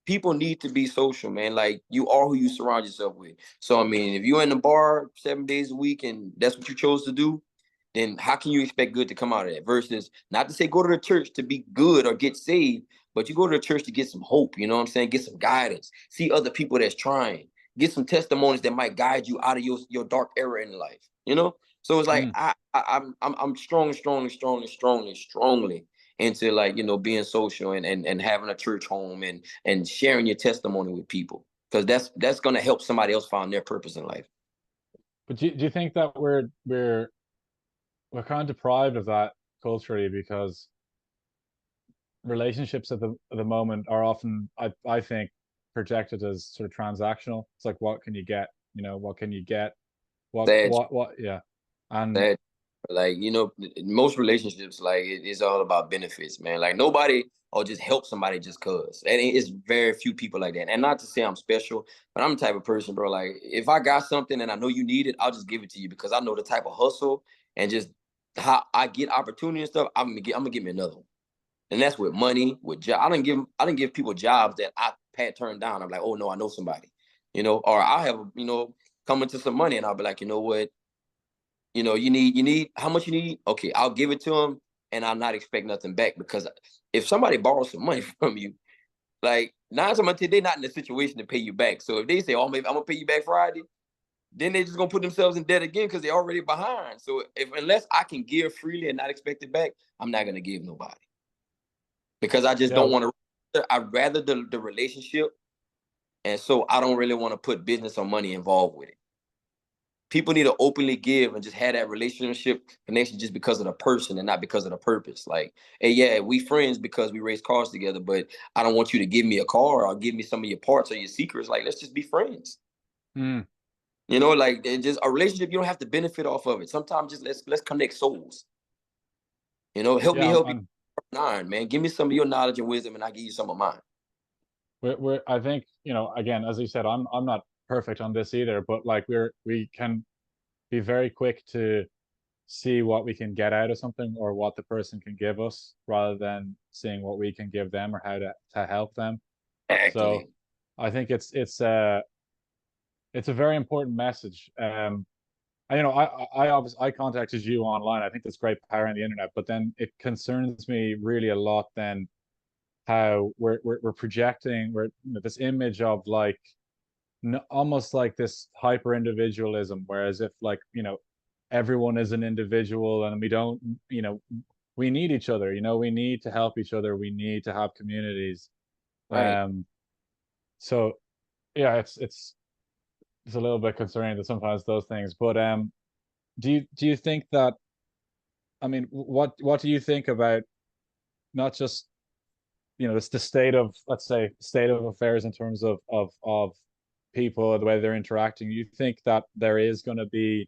people need to be social, man. Like you are who you surround yourself with. So I mean, if you're in the bar 7 days a week and that's what you chose to do, then how can you expect good to come out of that? Versus not to say go to the church to be good or get saved, but you go to the church to get some hope. You know what I'm saying? Get some guidance. See other people that's trying. Get some testimonies that might guide you out of your dark era in life. So it's like Mm. I'm strongly into like being social and having a church home and sharing your testimony with people because that's gonna help somebody else find their purpose in life. But do you think that we're kind of deprived of that culturally because relationships at the moment are often I think projected as sort of transactional. It's like what can you get? You know, what can you get? Sad, What yeah. And sad. Like most relationships, like it's all about benefits, man. Like nobody or just help somebody just cause. And it's very few people like that. And not to say I'm special, but I'm the type of person, bro. Like if I got something and I know you need it, I'll just give it to you because I know the type of hustle and just how I get opportunity and stuff. I'm gonna get me another one. And that's with money, with job. I didn't give people jobs that I had turned down. I'm like, oh no, I know somebody, or I have, come into some money and I'll be like, you know what, you need how much you need. Okay, I'll give it to them, and I'll not expect nothing back because if somebody borrows some money from you, like 9 times out of 10, they're not in a situation to pay you back. So if they say, oh, maybe I'm gonna pay you back Friday, then they're just gonna put themselves in debt again because they're already behind. So if unless I can give freely and not expect it back, I'm not gonna give nobody because I just yeah, don't want to. I'd rather the relationship, and so I don't really want to put business or money involved with it. People need to openly give and just have that relationship connection just because of the person and not because of the purpose. Like, hey, yeah, we friends because we race cars together, but I don't want you to give me a car or give me some of your parts or your secrets. Like, let's just be friends. mm, Like just a relationship, you don't have to benefit off of it. Sometimes just let's connect souls. Help me yeah. help you. And Nine, man. Give me some of your knowledge and wisdom, and I give you some of mine. we're I think, you know, again, as you said, I'm not perfect on this either, but like we can be very quick to see what we can get out of something or what the person can give us rather than seeing what we can give them or how to help them. So Exactly. I think it's a very important message. I you know I obviously I contacted you online. I think there's great power in the internet, but then it concerns me really a lot then how we're projecting this image of like almost like this hyper individualism, whereas if like everyone is an individual and we don't we need each other, we need to help each other, we need to have communities. Right. um so yeah, it's a little bit concerning that sometimes those things, but do you think that, I mean, what do you think about not just this the state of, let's say, state of affairs in terms of people, the way they're interacting? You think that there is going to be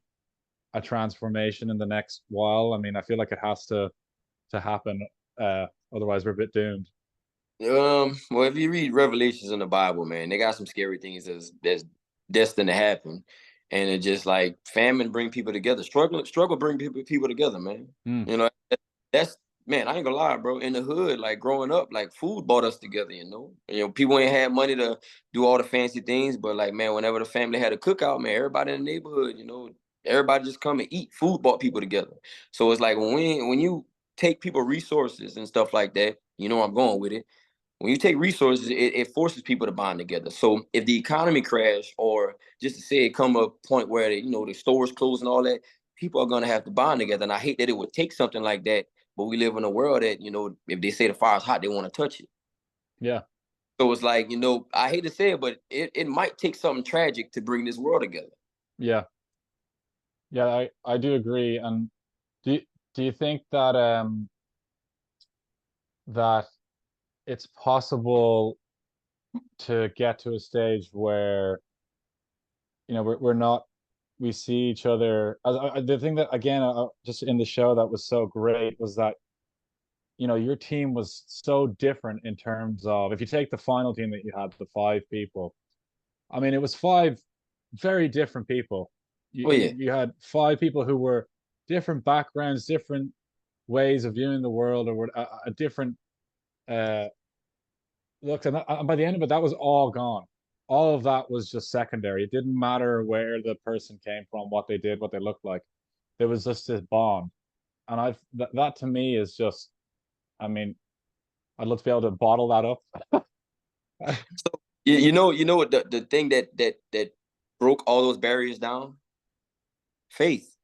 a transformation in the next while? I mean, I feel like it has to happen. Otherwise, we're a bit doomed. Well, if you read Revelations in the Bible, man, they got some scary things that's destined to happen, and it just like famine bring people together, struggle bring people together, man. Hmm. You know, that's man. I ain't gonna lie, bro. In the hood, like growing up, like food brought us together. People ain't had money to do all the fancy things, but like man, whenever the family had a cookout, man, everybody in the neighborhood, everybody just come and eat. Food brought people together. So it's like when you take people resources and stuff like that, I'm going with it. When you take resources, it forces people to bond together. So if the economy crash, or just to say it come a point where the stores close and all that, people are gonna have to bond together. And I hate that it would take something like that, but we live in a world that if they say the fire's hot, they want to touch it. Yeah, So it's like I hate to say it, but it might take something tragic to bring this world together. yeah, yeah. I do agree. And do you, do you think that that it's possible to get to a stage where we're not we see each other the thing that, again, just in the show that was so great was that your team was so different in terms of, if you take the final team that you had, the five people, I mean, it was five very different people. you Oh you, yeah, you had five people who were different backgrounds, different ways of viewing the world, or a different uh look, and by the end of it, that was all gone. All of that was just secondary. It didn't matter where the person came from, what they did, what they looked like. There was just this bond, and that to me is just, I mean, I'd love to be able to bottle that up. you know what the thing that broke all those barriers down? Faith.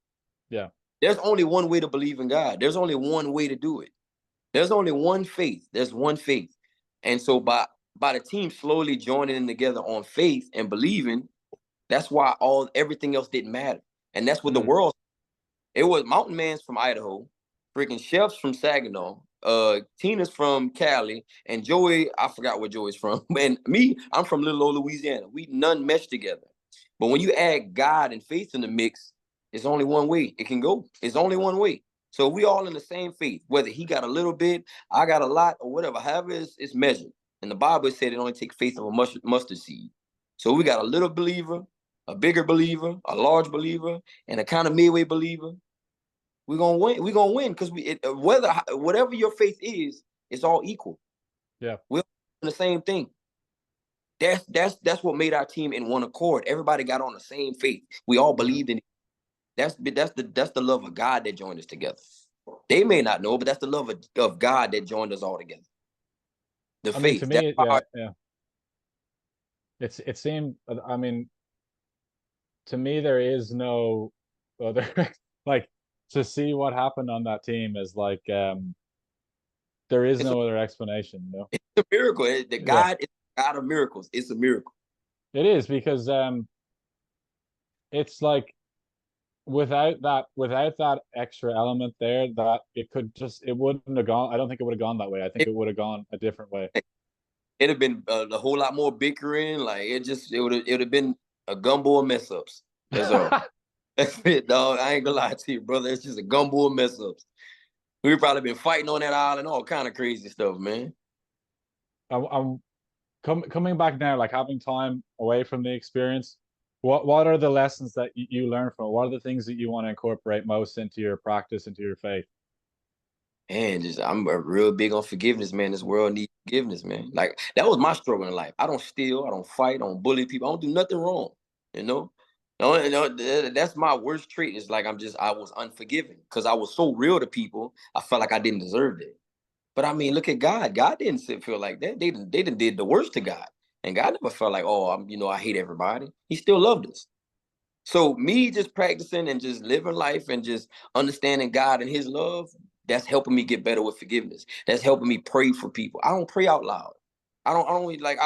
Yeah. There's only one way to believe in God. There's only one way to do it. There's only one faith. There's one faith. And so by the team slowly joining in together on faith and believing, that's why everything else didn't matter. And that's what the Mm. world, it was mountain man's from Idaho, freaking chefs from Saginaw, Tina's from Cali, and Joey, I forgot where Joey's from. And me, I'm from little old Louisiana. We none mesh together. But when you add God and faith in the mix, it's only one way it can go. It's only one way. So we all in the same faith, whether he got a little bit, I got a lot, or whatever, however it's measured. And the Bible said it only takes faith of a mustard seed. So we got a little believer, a bigger believer, a large believer, and a kind of midway believer. We're gonna win. We're gonna win because whatever your faith is, it's all equal. Yeah. We're the same thing. That's what made our team in one accord. Everybody got on the same faith. We all Mm. believed in it. That's the love of God that joined us together. They may not know, but that's the love of God that joined us all together. The I mean, to faith. That's me, why. yeah, yeah. It seemed, I mean, to me, there is no other like, to see what happened on that team is like, there is It's a, no other explanation, it's a miracle. The Yeah, God is a God of miracles. It's a miracle. it is, because it's like, without that extra element there, that it wouldn't have gone. I don't think it would have gone that way. I think It, it would have gone a different way. it'd have been a whole lot more bickering. Like it would have been a gumbo of mess ups. That's all. That's it, dog. I ain't gonna lie to you, brother. It's just a gumbo of mess ups. We probably been fighting on that island, all kind of crazy stuff, man. I'm coming back now, like having time away from the experience. What are the lessons that you learn from it? What are the things that you want to incorporate most into your practice, into your faith? And just I'm real big on forgiveness, man. This world needs forgiveness, man. Like that was my struggle in life. I don't steal, I don't fight, I don't bully people, I don't do nothing wrong. You know, no, no, that's my worst trait. Is like I was unforgiving because I was so real to people. I felt like I didn't deserve it. But I mean, look at God. God didn't feel like that. They didn't did the worst to God, and God never felt like, oh, I hate everybody. He still loved us. So me just practicing and just living life and just understanding God and his love, that's helping me get better with forgiveness. That's helping me pray for people. I don't pray out loud. I don't like,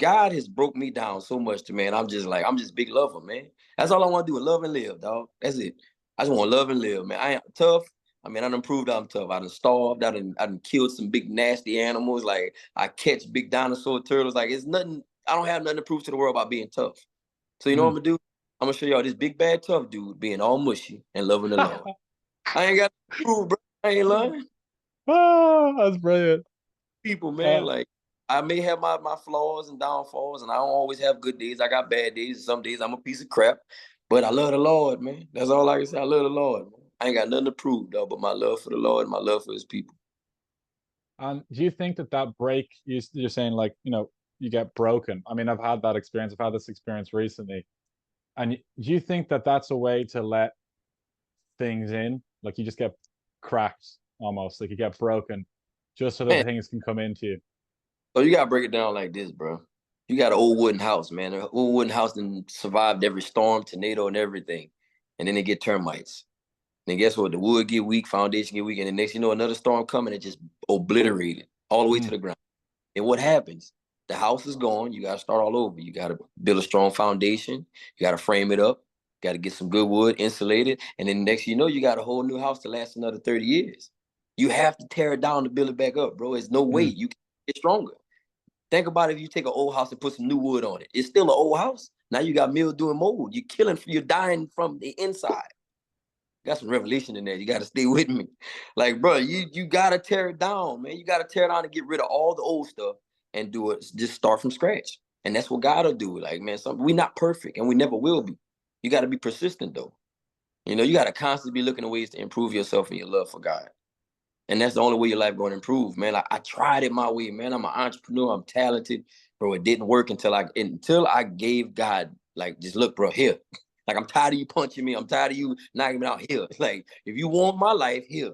God has broke me down so much to, man. I'm just big lover, man. That's all I want to do is love and live, dog. That's it. I just want to love and live, man. I am tough. I mean, I done proved I'm tough. I done starved. I done killed some big nasty animals. Like I catch big dinosaur turtles. Like it's nothing. I don't have nothing to prove to the world about being tough. So you know what Mm. I'm gonna do? I'm gonna show y'all this big bad tough dude being all mushy and loving the Lord. I ain't got to prove, bro. I ain't lying. Oh, that's brilliant. People, man, Uh, like I may have my flaws and downfalls, and I don't always have good days. I got bad days. Some days I'm a piece of crap, but I love the Lord, man. That's all I can say. I love the Lord, man. I ain't got nothing to prove, though, but my love for the Lord and my love for his people. and do you think that that break you're saying, like, you get broken? I mean, I've had that experience. I've had this experience recently. And do you think that that's a way to let things in? Like you just get cracked almost, like you get broken just so that Man, the things can come into you. so you gotta break it down like this, bro. You got an old wooden house, man. An old wooden house that survived every storm, tornado, and everything. And then they get termites. Then guess what? The wood get weak, foundation get weak, and the next you know another storm coming, it just obliterated all the way to Mm, the ground. And what happens? The house is gone. You got to start all over. You got to build a strong foundation. You got to frame it up. Got to get some good wood, insulate it, and then next you know you got a whole new house to last another 30 years. You have to tear it down to build it back up, bro. There's no way mm, you can get stronger. Think about if you take an old house and put some new wood on it. It's still an old house. Now you got mildew and mold. You're dying from the inside. Got some revelation in there. You got to stay with me. Like, bro, you got to tear it down, man. You got to tear it down and get rid of all the old stuff and do it. Just start from scratch. And that's what God will do. Like, man, we're not perfect and we never will be. You got to be persistent, though. You got to constantly be looking at ways to improve yourself and your love for God. And that's the only way your life going to improve, man. Like, I tried it my way, man. I'm an entrepreneur. I'm talented, bro. It didn't work until I gave God, like, just look, bro, here. Like, I'm tired of you punching me. I'm tired of you knocking me out here. Like, if you want my life, here.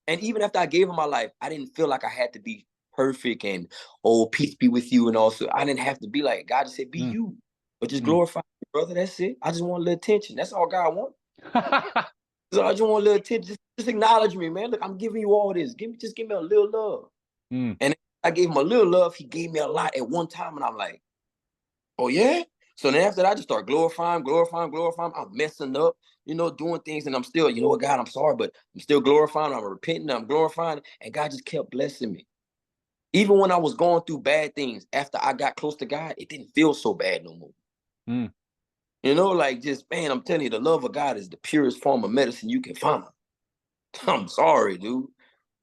And even after I gave him my life, I didn't feel like I had to be perfect and, oh, peace be with you. And also, I didn't have to be like, God just said, be mm, you. But just mm. glorify me, brother. That's it. I just want a little attention. That's all God wants. So I just want a little attention. Just acknowledge me, man. Look, I'm giving you all this. Just give me a little love. Mm. And I gave him a little love. He gave me a lot at one time. And I'm like, oh, yeah? So then after that, I just start glorifying, glorifying, glorifying. I'm messing up, doing things. And I'm still, you know what, God, I'm sorry, but I'm still glorifying. I'm repenting. I'm glorifying. And God just kept blessing me. Even when I was going through bad things, after I got close to God, it didn't feel so bad no more. Mm. Like just, man, I'm telling you, the love of God is the purest form of medicine you can find. I'm sorry, dude.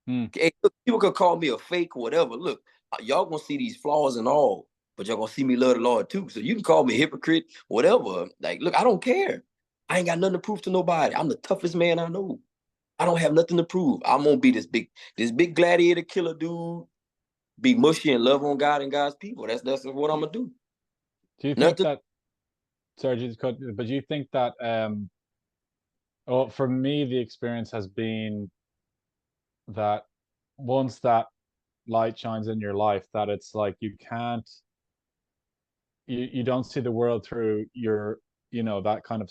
Mm. Hey, look, people could call me a fake or whatever. Look, y'all gonna see these flaws and all, but y'all gonna see me love the Lord too. So you can call me a hypocrite, whatever. Like, look, I don't care. I ain't got nothing to prove to nobody. I'm the toughest man I know. I don't have nothing to prove. I'm gonna be this big gladiator killer dude, be mushy and love on God and God's people. That's what I'm gonna do. Do you think Nothing. that, sorry, but do you think that, well, for me, the experience has been that once that light shines in your life, that it's like you don't see the world through your, that kind of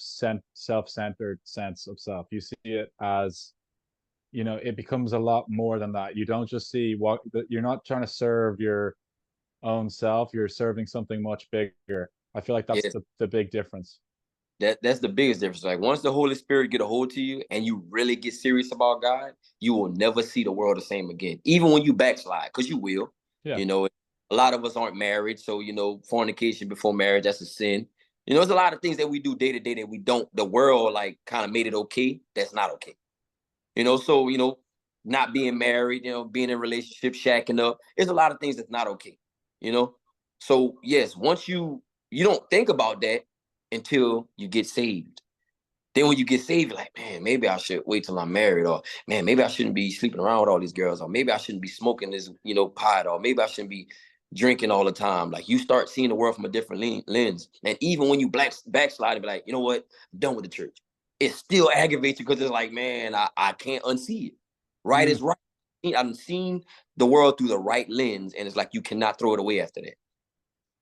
self-centered sense of self. You see it as, it becomes a lot more than that. You don't just see you're not trying to serve your own self, you're serving something much bigger. I feel like that's Yeah, the big difference. that's the biggest difference. Like once the Holy Spirit get a hold to you and you really get serious about God, you will never see the world the same again. Even when you backslide, because you will. Yeah. You know, a lot of us aren't married, so fornication before marriage, that's a sin. There's a lot of things that we do day to day that we don't. The world like kind of made it okay. That's not okay. So not being married, being in a relationship, shacking up. There's a lot of things that's not okay. You know, so yes, once you don't think about that, until you get saved. Then when you get saved, you're like, man, maybe I should wait till I'm married, or man, maybe I shouldn't be sleeping around with all these girls, or maybe I shouldn't be smoking this, pot, or maybe I shouldn't be drinking all the time. Like you start seeing the world from a different lens. And even when you backslide and be like, you know what, I'm done with the church. It still aggravates you because it's like, man, I can't unsee it. Right is right. I'm seeing the world through the right lens, and it's like you cannot throw it away after that.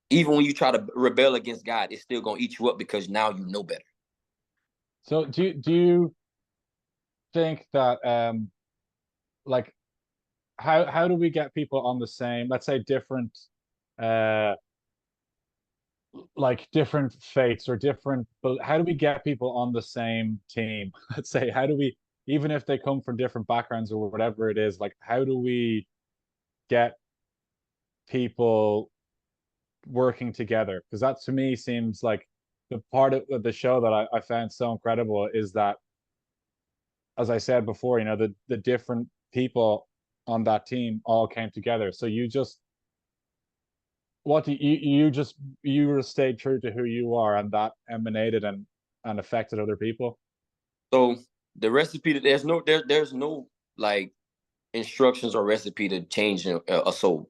Even when you try to rebel against God, it's still gonna eat you up because now you know better. So do you think that like how do we get people on the same, let's say different uh like different faiths or different, but how do we get people on the same team? Let's say, how do we, even if they come from different backgrounds or whatever it is, like how do we get people working together? Because that to me seems like the part of the show that I found so incredible is that, as I said before, the different people on that team all came together. So you just, what do you stayed true to who you are, and that emanated and affected other people. So the recipe, there's no like instructions or recipe to change a soul.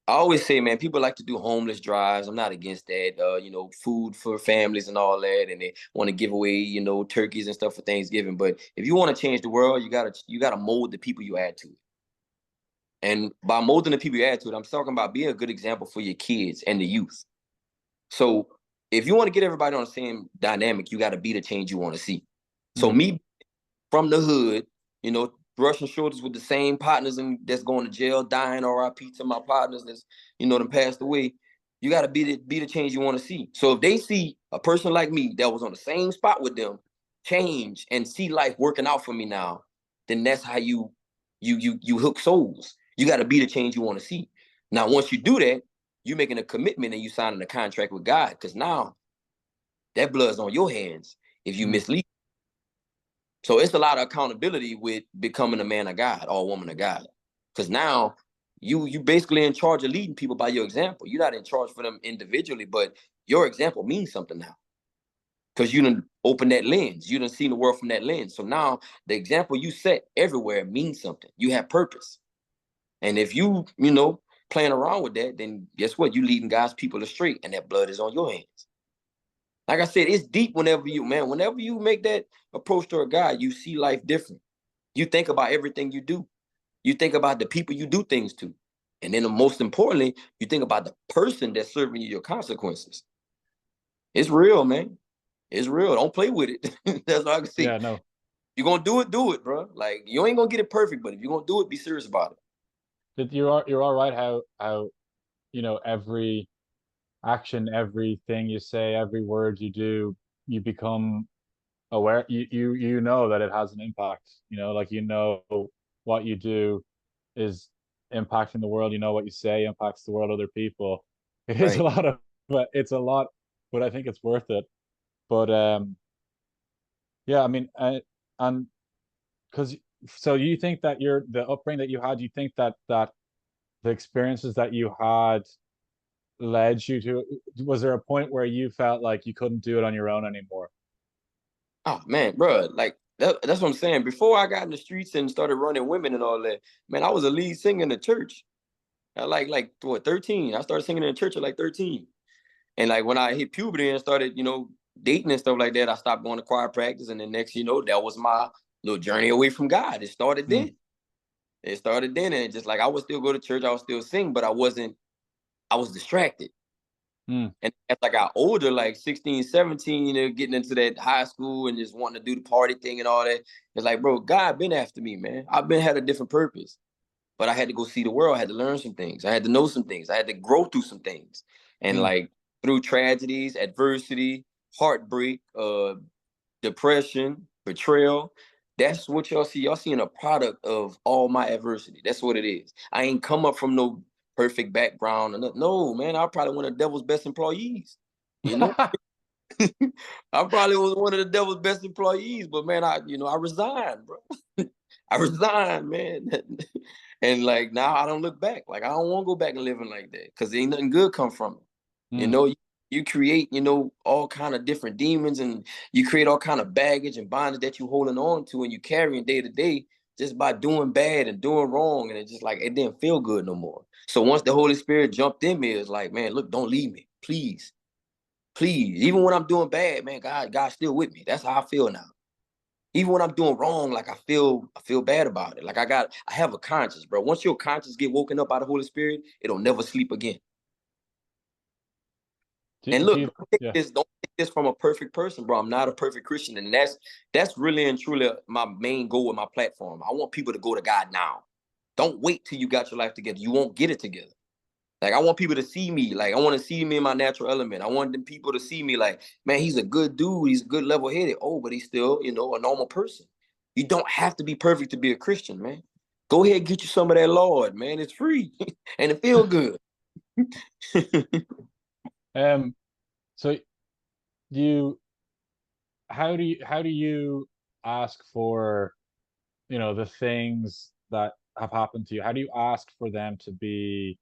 I always say, man, people like to do homeless drives. I'm not against that. Food for families and all that, and they want to give away, turkeys and stuff for Thanksgiving. But if you want to change the world, you gotta mold the people you add to it. And by molding the people you add to it, I'm talking about being a good example for your kids and the youth. So if you want to get everybody on the same dynamic, you got to be the change you want to see. So me from the hood, brushing shoulders with the same partners and that's going to jail, dying, RIP to my partners that's, them passed away. You got to be the change you want to see. So if they see a person like me that was on the same spot with them change and see life working out for me now, then that's how you hook souls. You got to be the change you want to see. Now, once you do that, you're making a commitment and you signing a contract with God, because now that blood's on your hands if you mislead. So it's a lot of accountability with becoming a man of God or a woman of God, because now you basically in charge of leading people by your example. You're not in charge for them individually, but your example means something now, because you done open that lens. You done seen the world from that lens. So now the example you set everywhere means something. You have purpose. And if playing around with that, then guess what? You leading God's people astray, and that blood is on your hands. Like I said, it's deep whenever you make that approach to a God, you see life different. You think about everything you do. You think about the people you do things to. And then most importantly, you think about the person that's serving you your consequences. It's real, man. It's real. Don't play with it. That's all I can say. Yeah, no, You're going to do it, bro. Like, you ain't going to get it perfect, but if you're going to do it, be serious about it. that you're all right how every action, everything you say, every word you do, you become aware, you know that it has an impact, like what you do is impacting the world, what you say impacts the world, other people. It is a Right. lot of, but it's a lot, but I think it's worth it. But yeah, I mean, and because, so you think that the upbringing that you had, you think that the experiences that you had led you to, was there a point where you felt like you couldn't do it on your own anymore? Oh, man, bro. Like, that's what I'm saying. Before I got in the streets and started running women and all that, man, I was a lead singer in the church. I like what, 13. I started singing in the church at like 13. And like when I hit puberty and started, dating and stuff like that, I stopped going to choir practice. And then next, that was my little journey away from God. It started Mm, then. It started then. And just like I would still go to church, I would still sing, but I was distracted. mm. And as I got older, like 16, 17, getting into that high school and just wanting to do the party thing and all that, it's like, bro, God been after me, man. I've been had a different purpose. But I had to go see the world. I had to learn some things. I had to know some things. I had to grow through some things. And Mm. like through tragedies, adversity, heartbreak, depression, betrayal. That's what y'all see. Y'all seeing a product of all my adversity. That's what it is. I ain't come up from no perfect background. No, man, I probably one of the devil's best employees. You know, I probably was one of the devil's best employees, but man, I resigned, bro. I resigned, man. And like now I don't look back. Like I don't want to go back and living like that, because ain't nothing good come from it. You Mm. know, You create, all kind of different demons, and you create all kind of baggage and bondage that you holding on to and you carrying day to day just by doing bad and doing wrong. And it's just like, it didn't feel good no more. So once the Holy Spirit jumped in me, it's like, man, look, don't leave me. Please, please. Even when I'm doing bad, man, God's still with me. That's how I feel now. Even when I'm doing wrong, like I feel bad about it. Like I have a conscience, bro. Once your conscience get woken up by the Holy Spirit, it'll never sleep again. And Do look, you, yeah. don't take this from a perfect person, bro. I'm not a perfect Christian. And that's really and truly my main goal with my platform. I want people to go to God now. Don't wait till you got your life together. You won't get it together. Like, I want people to see me. Like, I want to see me in my natural element. I want them people to see me like, man, he's a good dude. He's a good level-headed. Oh, but he's still, a normal person. You don't have to be perfect to be a Christian, man. Go ahead and get you some of that Lord, man. It's free and it feel good. Um, so you, how do you ask for, the things that have happened to you? How do you ask for them to be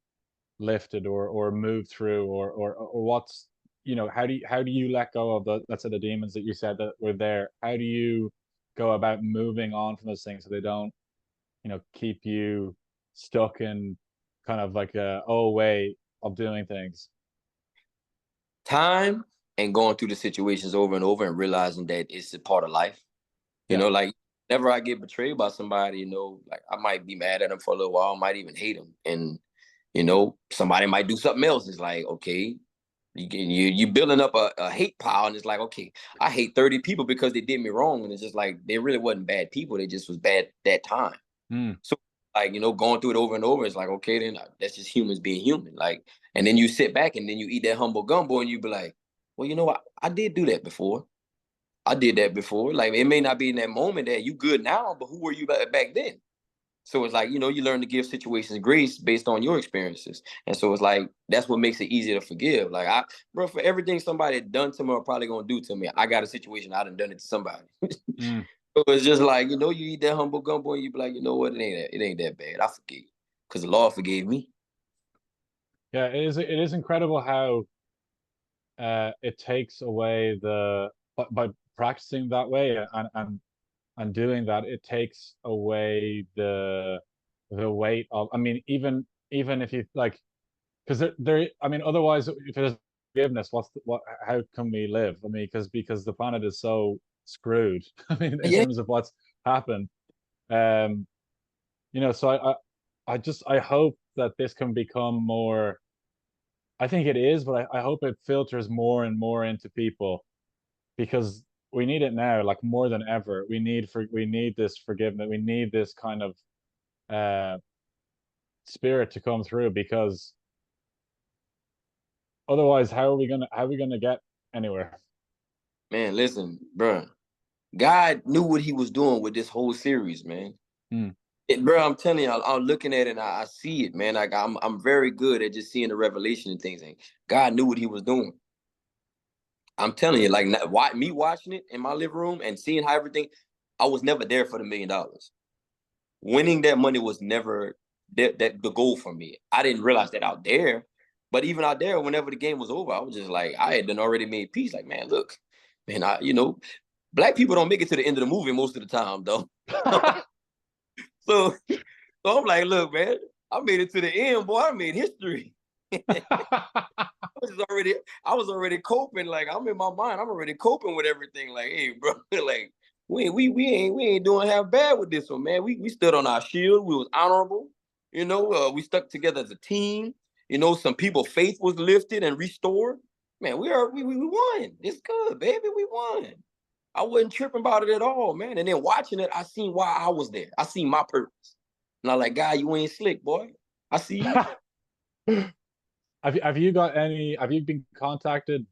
lifted or moved through, or what's, how do you let go of the, let's say, the demons that you said that were there? How do you go about moving on from those things so they don't, keep you stuck in kind of like a old way of doing things? Time and going through the situations over and over and realizing that it's a part of life. Yeah. Like, whenever I get betrayed by somebody, like, I might be mad at them for a little while, might even hate them. And, somebody might do something else. It's like, okay, you building up a hate pile, and it's like, okay, I hate 30 people because they did me wrong. And it's just like, they really wasn't bad people. They just was bad that time. Mm. So, like, going through it over and over, it's like, okay, then that's just humans being human. Like, and then you sit back and then you eat that humble gumbo and you be like, well, what? I did do that before. I did that before. Like, it may not be in that moment that you good now, but who were you back then? So it's like, you learn to give situations grace based on your experiences. And so it's like, that's what makes it easier to forgive. Like, bro, for everything somebody done to me or probably gonna do to me, I got a situation I done it to somebody. Mm. So it's just like, you eat that humble gumbo and you be like, you know what, it ain't that bad. I forgive you. Because the Lord forgave me. Yeah, it is incredible how it takes away by practicing that way, and doing that, it takes away the weight of, I mean, even if you like, because I mean, otherwise, if there's forgiveness, how can we live? I mean, because the planet is so screwed. I mean, in Yeah. terms of what's happened. um so I hope that this can become more. I think it is, but I hope it filters more and more into people, because we need it now, like more than ever. We need this forgiveness. We need this kind of uh spirit to come through, because otherwise, how are we gonna get anywhere? Man, listen, bro. God knew what he was doing with this whole series, man. Hmm. Bro, I'm telling you, I'm looking at it and I see it, man. Like, I'm very good at just seeing the revelation and things. And God knew what he was doing. I'm telling you, like, me watching it in my living room and seeing how everything, I was never there for the $1 million. Winning that money was never that the goal for me. I didn't realize that out there. But even out there, whenever the game was over, I was just like, I had done already made peace. Like, man, look, man, black people don't make it to the end of the movie most of the time, though. So, so I'm like, look, man, I made it to the end, boy. I made history. I was already coping. Like, I'm in my mind, I'm already coping with everything. Like, hey, bro, like, we ain't doing half bad with this one, man. We stood on our shield. We was honorable. We stuck together as a team. Some people faith was lifted and restored. Man, we won. It's good, baby. We won. I wasn't tripping about it at all, man. And then watching it, I seen why I was there. I seen my purpose. And I'm like, God, you ain't slick, boy. I see you. Have you been contacted?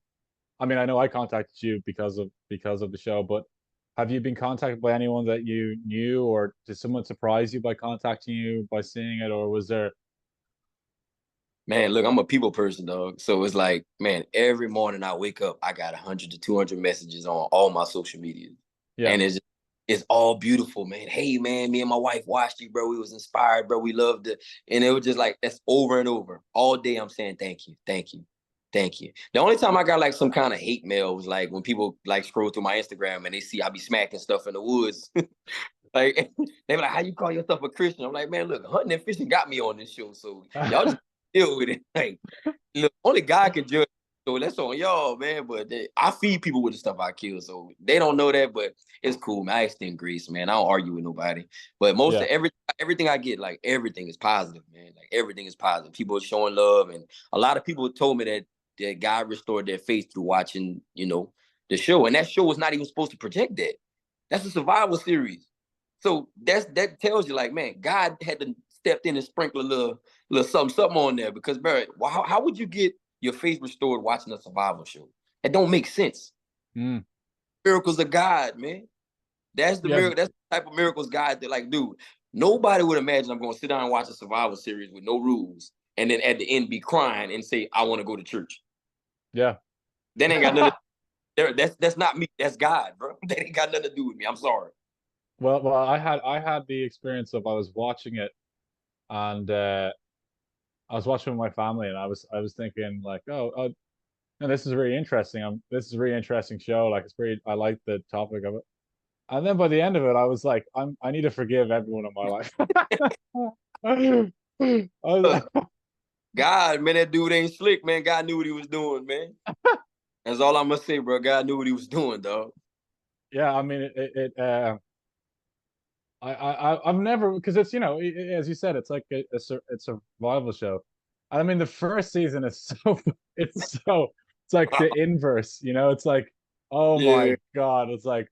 I mean, I know I contacted you because of the show, but have you been contacted by anyone that you knew, or did someone surprise you by contacting you by seeing it, or was there? Man, look, I'm a people person, dog. So it's like, man, every morning I wake up, I got 100 to 200 messages on all my social media. Yeah. And it's all beautiful, man. Hey, man, me and my wife watched you, bro. We was inspired, bro. We loved it. And it was just like, that's over and over. All day I'm saying, thank you, thank you. Thank you. The only time I got like some kind of hate mail was like when people like scroll through my Instagram and they see I be smacking stuff in the woods. Like they be like, "How you call yourself a Christian?" I'm like, "Man, look, hunting and fishing got me on this show, so y'all just deal with it." Like, look, only God can judge, so that's on y'all, man. But I feed people with the stuff I kill, so they don't know that. But it's cool, man. I extend grace, man. I don't argue with nobody. But most Yeah. of everything I get, like everything is positive, man. Like everything is positive. People are showing love, and a lot of people told me that God restored their faith through watching, the show, and that show was not even supposed to project that. That's a survival series. So that tells you, like, man, God had to step in and sprinkle a little something on there, because, bro, how would you get your faith restored watching a survival show? It don't make sense. Mm. Miracles of God, man. That's the Yeah. miracle. That's the type of miracles God did. Like, dude, nobody would imagine I'm going to sit down and watch a survival series with no rules, and then at the end be crying and say, "I want to go to church." Yeah. That ain't got nothing. That's not me. That's God, bro. That ain't got nothing to do with me. I'm sorry. Well, I had the experience of I was watching it, and I was watching with my family, and I was thinking like, oh, and this is really interesting. This is a really interesting show. Like, it's pretty. I like the topic of it. And then by the end of it, I was like, I need to forgive everyone in my life. I was, God, man, that dude ain't slick, man. God knew what he was doing, man. That's all I'm gonna say, bro. God knew what he was doing, dog. yeah, I mean, I've never, because it's, as you said, it's like it's a survival show. I mean, the first season is so it's like the inverse, it's like, oh Yeah, my God, it's like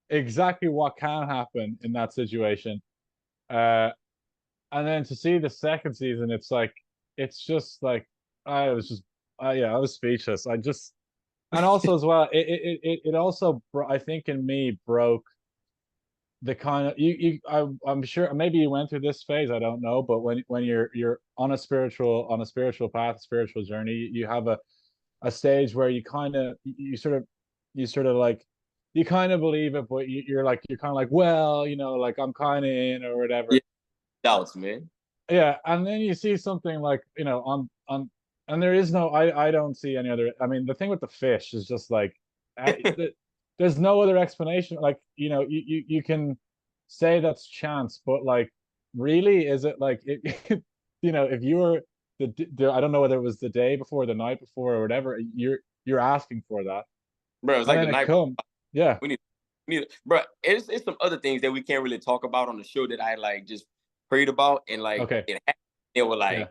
exactly what can happen in that situation. Uh, and then to see the second season, it's just like I was just yeah, I was speechless. And also as well, it also I think in me broke the kind of I'm sure maybe you went through this phase, I don't know, but when you're on a spiritual path, spiritual journey, you have a stage where you kind of you sort of like you kind of believe it, but you're kind of like, well, like I'm kind of in or yeah, whatever. doubts, man. Yeah, and then you see something like, and there is no, I don't see any other. I mean, the thing with the fish is just like, there's no other explanation. Like, you can say that's chance, but like, really, is it like if you were I don't know whether it was the day before, the night before, or whatever, you're asking for that, Bro, it's and like the then it night. come, yeah, Bro. It's some other things that we can't really talk about on the show that I like just prayed about, and like okay, it happened. They were yeah, like,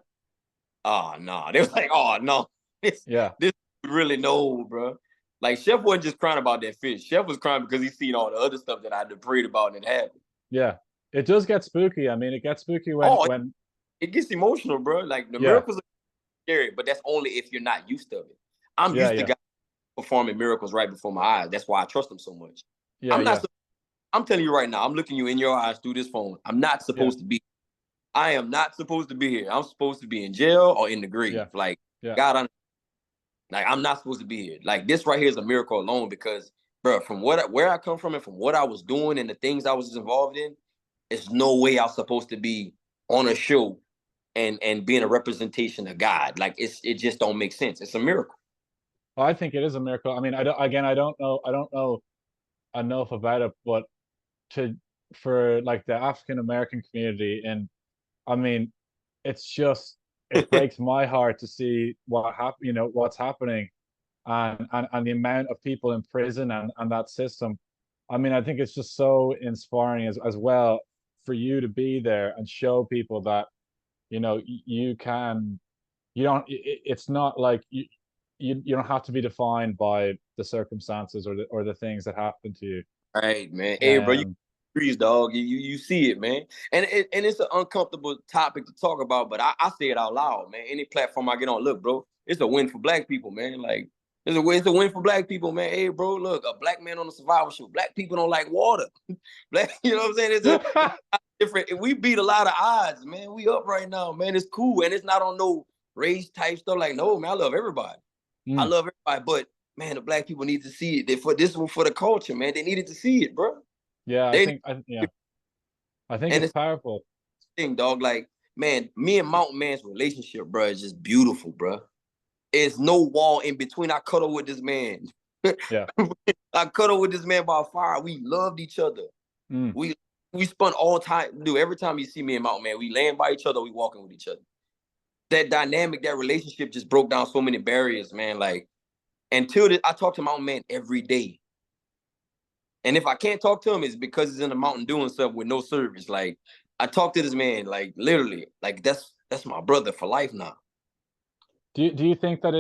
"Oh no," they was like, "Oh no, this yeah, this really no, bro." Like, Chef wasn't just crying about that fish. Chef was crying because he seen all the other stuff that I had prayed about and it happened. yeah. It does get spooky. I mean, it gets spooky Oh, when it gets emotional, bro. Like, the yeah, miracles are scary, but that's only if you're not used to it. I'm yeah, used to yeah, God performing miracles right before my eyes. That's why I trust him so much. yeah, I'm not. yeah, I'm telling you right now. I'm looking you in your eyes through this phone. I'm not yeah, supposed to be. I am not supposed to be here. I'm supposed to be in jail or in the grave. yeah, Like, yeah. God, like, I'm not supposed to be here. Like, this right here is a miracle alone, because, bro, from where I come from and from what I was doing and the things I was involved in, it's no way I was supposed to be on a show and being a representation of God. Like, it just don't make sense. It's a miracle. I think it is a miracle. I mean, I don't know enough about it, but to for like the African American community, and I mean, it's just it breaks my heart to see what's happening, and the amount of people in prison, and that system. I mean, I think it's just so inspiring as well for you to be there and show people that you can you don't it's not like you don't have to be defined by the circumstances or the things that happen to you. All right, man. Hey, bro, you um agrees, dog. You see it, man. And it's an uncomfortable topic to talk about, but I say it out loud, man. Any platform I get on, look, bro, it's a win for black people, man. Like, it's a win for black people, man. Hey, bro, look, a black man on a survival show. Black people don't like water. Black, you know what I'm saying? It's a different. We beat a lot of odds, man. We up right now, man. It's cool, and it's not on no race type stuff. Like, no, man, I love everybody. I mm, love everybody, but man, the black people need to see it. For this one, for the culture, man, they needed to see it, bro. yeah, They I think and it's it's powerful. the thing, dog. Like, man, me and Mountain Man's relationship, bro, is just beautiful, bro. It's no wall in between. I cuddle with this man. Yeah. I cuddle with this man by a fire. We loved each other. Mm. We spent all time, dude. Every time you see me and Mountain, man, we laying by each other, we walking with each other. That dynamic, that relationship just broke down so many barriers, man. Like until this, I talk to Mountain Man every day. And if I can't talk to him, it's because he's in the mountain doing stuff with no service. Like I talk to this man, like literally, like that's my brother for life now. Do you think that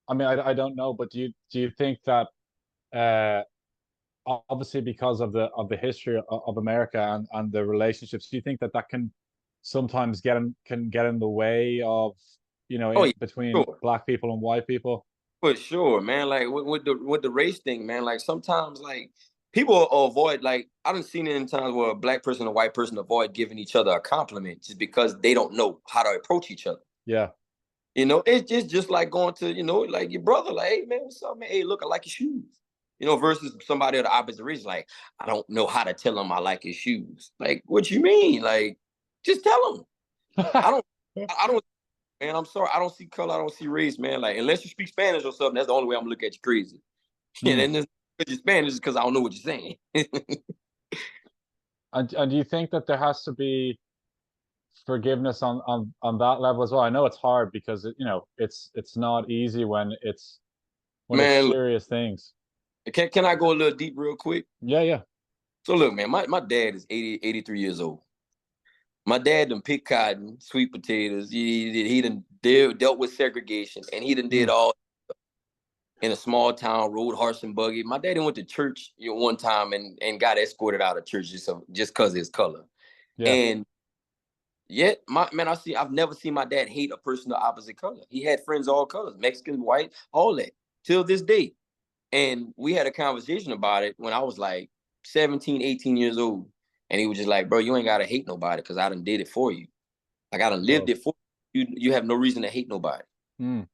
I mean I don't know, but do you think that uh obviously because of the history of America and the relationships, do you think that that can sometimes get in the way of, Oh yeah, between sure. black people and white people? For sure, man. Like with the race thing, man. Like sometimes, like people avoid. Like I done seen it in times where a black person and a white person avoid giving each other a compliment just because they don't know how to approach each other. Yeah. It's just like going to like your brother. Like, hey man, what's up, man? Hey, look, I like your shoes. Versus somebody of the opposite race. Like, I don't know how to tell him I like his shoes. Like, what you mean? Like, just tell him. I don't. I don't. Man, I'm sorry. I don't see color. I don't see race, man. Like, unless you speak Spanish or something, that's the only way I'm gonna look at you crazy. And Mm. then you're Spanish because I don't know what you're saying. And do you think that there has to be forgiveness on that level as well? I know it's hard because it's not easy when it's Man, look, serious things. can I go a little deep real quick? Yeah, yeah. So look, man, my dad is 83 years old. My dad done picked cotton, sweet potatoes. He done dealt with segregation, and he done did Mm. all in a small town, rode horse and buggy. My daddy went to church one time and got escorted out of church just because of his color. Yeah. And yet, I've never seen my dad hate a person of opposite color. He had friends of all colors, Mexican, white, all that, till this day. And we had a conversation about it when I was like 17, 18 years old. And he was just like, bro, you ain't gotta hate nobody because I done did it for you. Like I done lived Well, it for you. You have no reason to hate nobody. mm.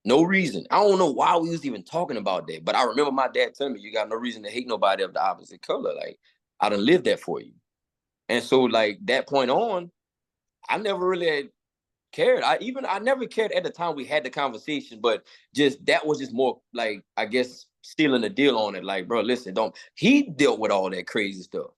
No reason. I don't know why we was even talking about that. But I remember my dad telling me, you got no reason to hate nobody of the opposite color. Like I done lived that for you. And so like that point on, I never really cared. I never cared at the time we had the conversation, but just that was just more like I guess stealing the deal on it. Like, bro, listen, don't he dealt with all that crazy stuff.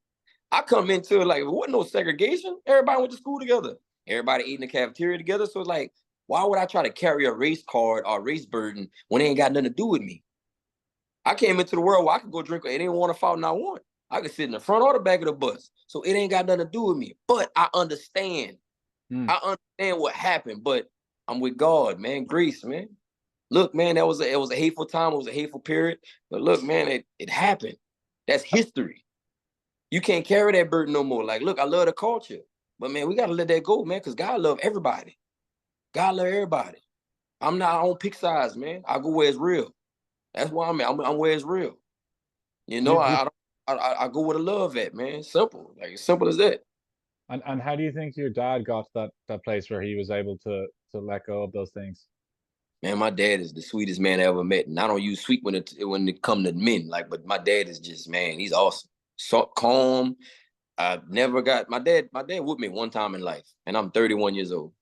I come into it like there wasn't no segregation. Everybody went to school together. Everybody ate in the cafeteria together. So it's like, why would I try to carry a race card or a race burden when it ain't got nothing to do with me? I came into the world where I could go drink at any water fountain I want. I could sit in the front or the back of the bus. So it ain't got nothing to do with me. But I understand. Mm. I understand what happened, but I'm with God, man. Grace, man. Look, man, it was a hateful time. It was a hateful period. But look, man, it happened. That's history. You can't carry that burden no more. Like, look, I love the culture, but man, we gotta let that go, man, because God love everybody. God love everybody. I don't pick sides, man. I go where it's real. That's why I'm at. I'm where it's real. Do, do, I don't. I go where the love at, man. Simple, like as simple as that. and how do you think your dad got to that place where he was able to let go of those things? Man, my dad is the sweetest man I ever met, and I don't use sweet when it come to men. Like, but my dad is just man. He's awesome, so calm. I never got my dad. My dad with me one time in life, and I'm 31 years old,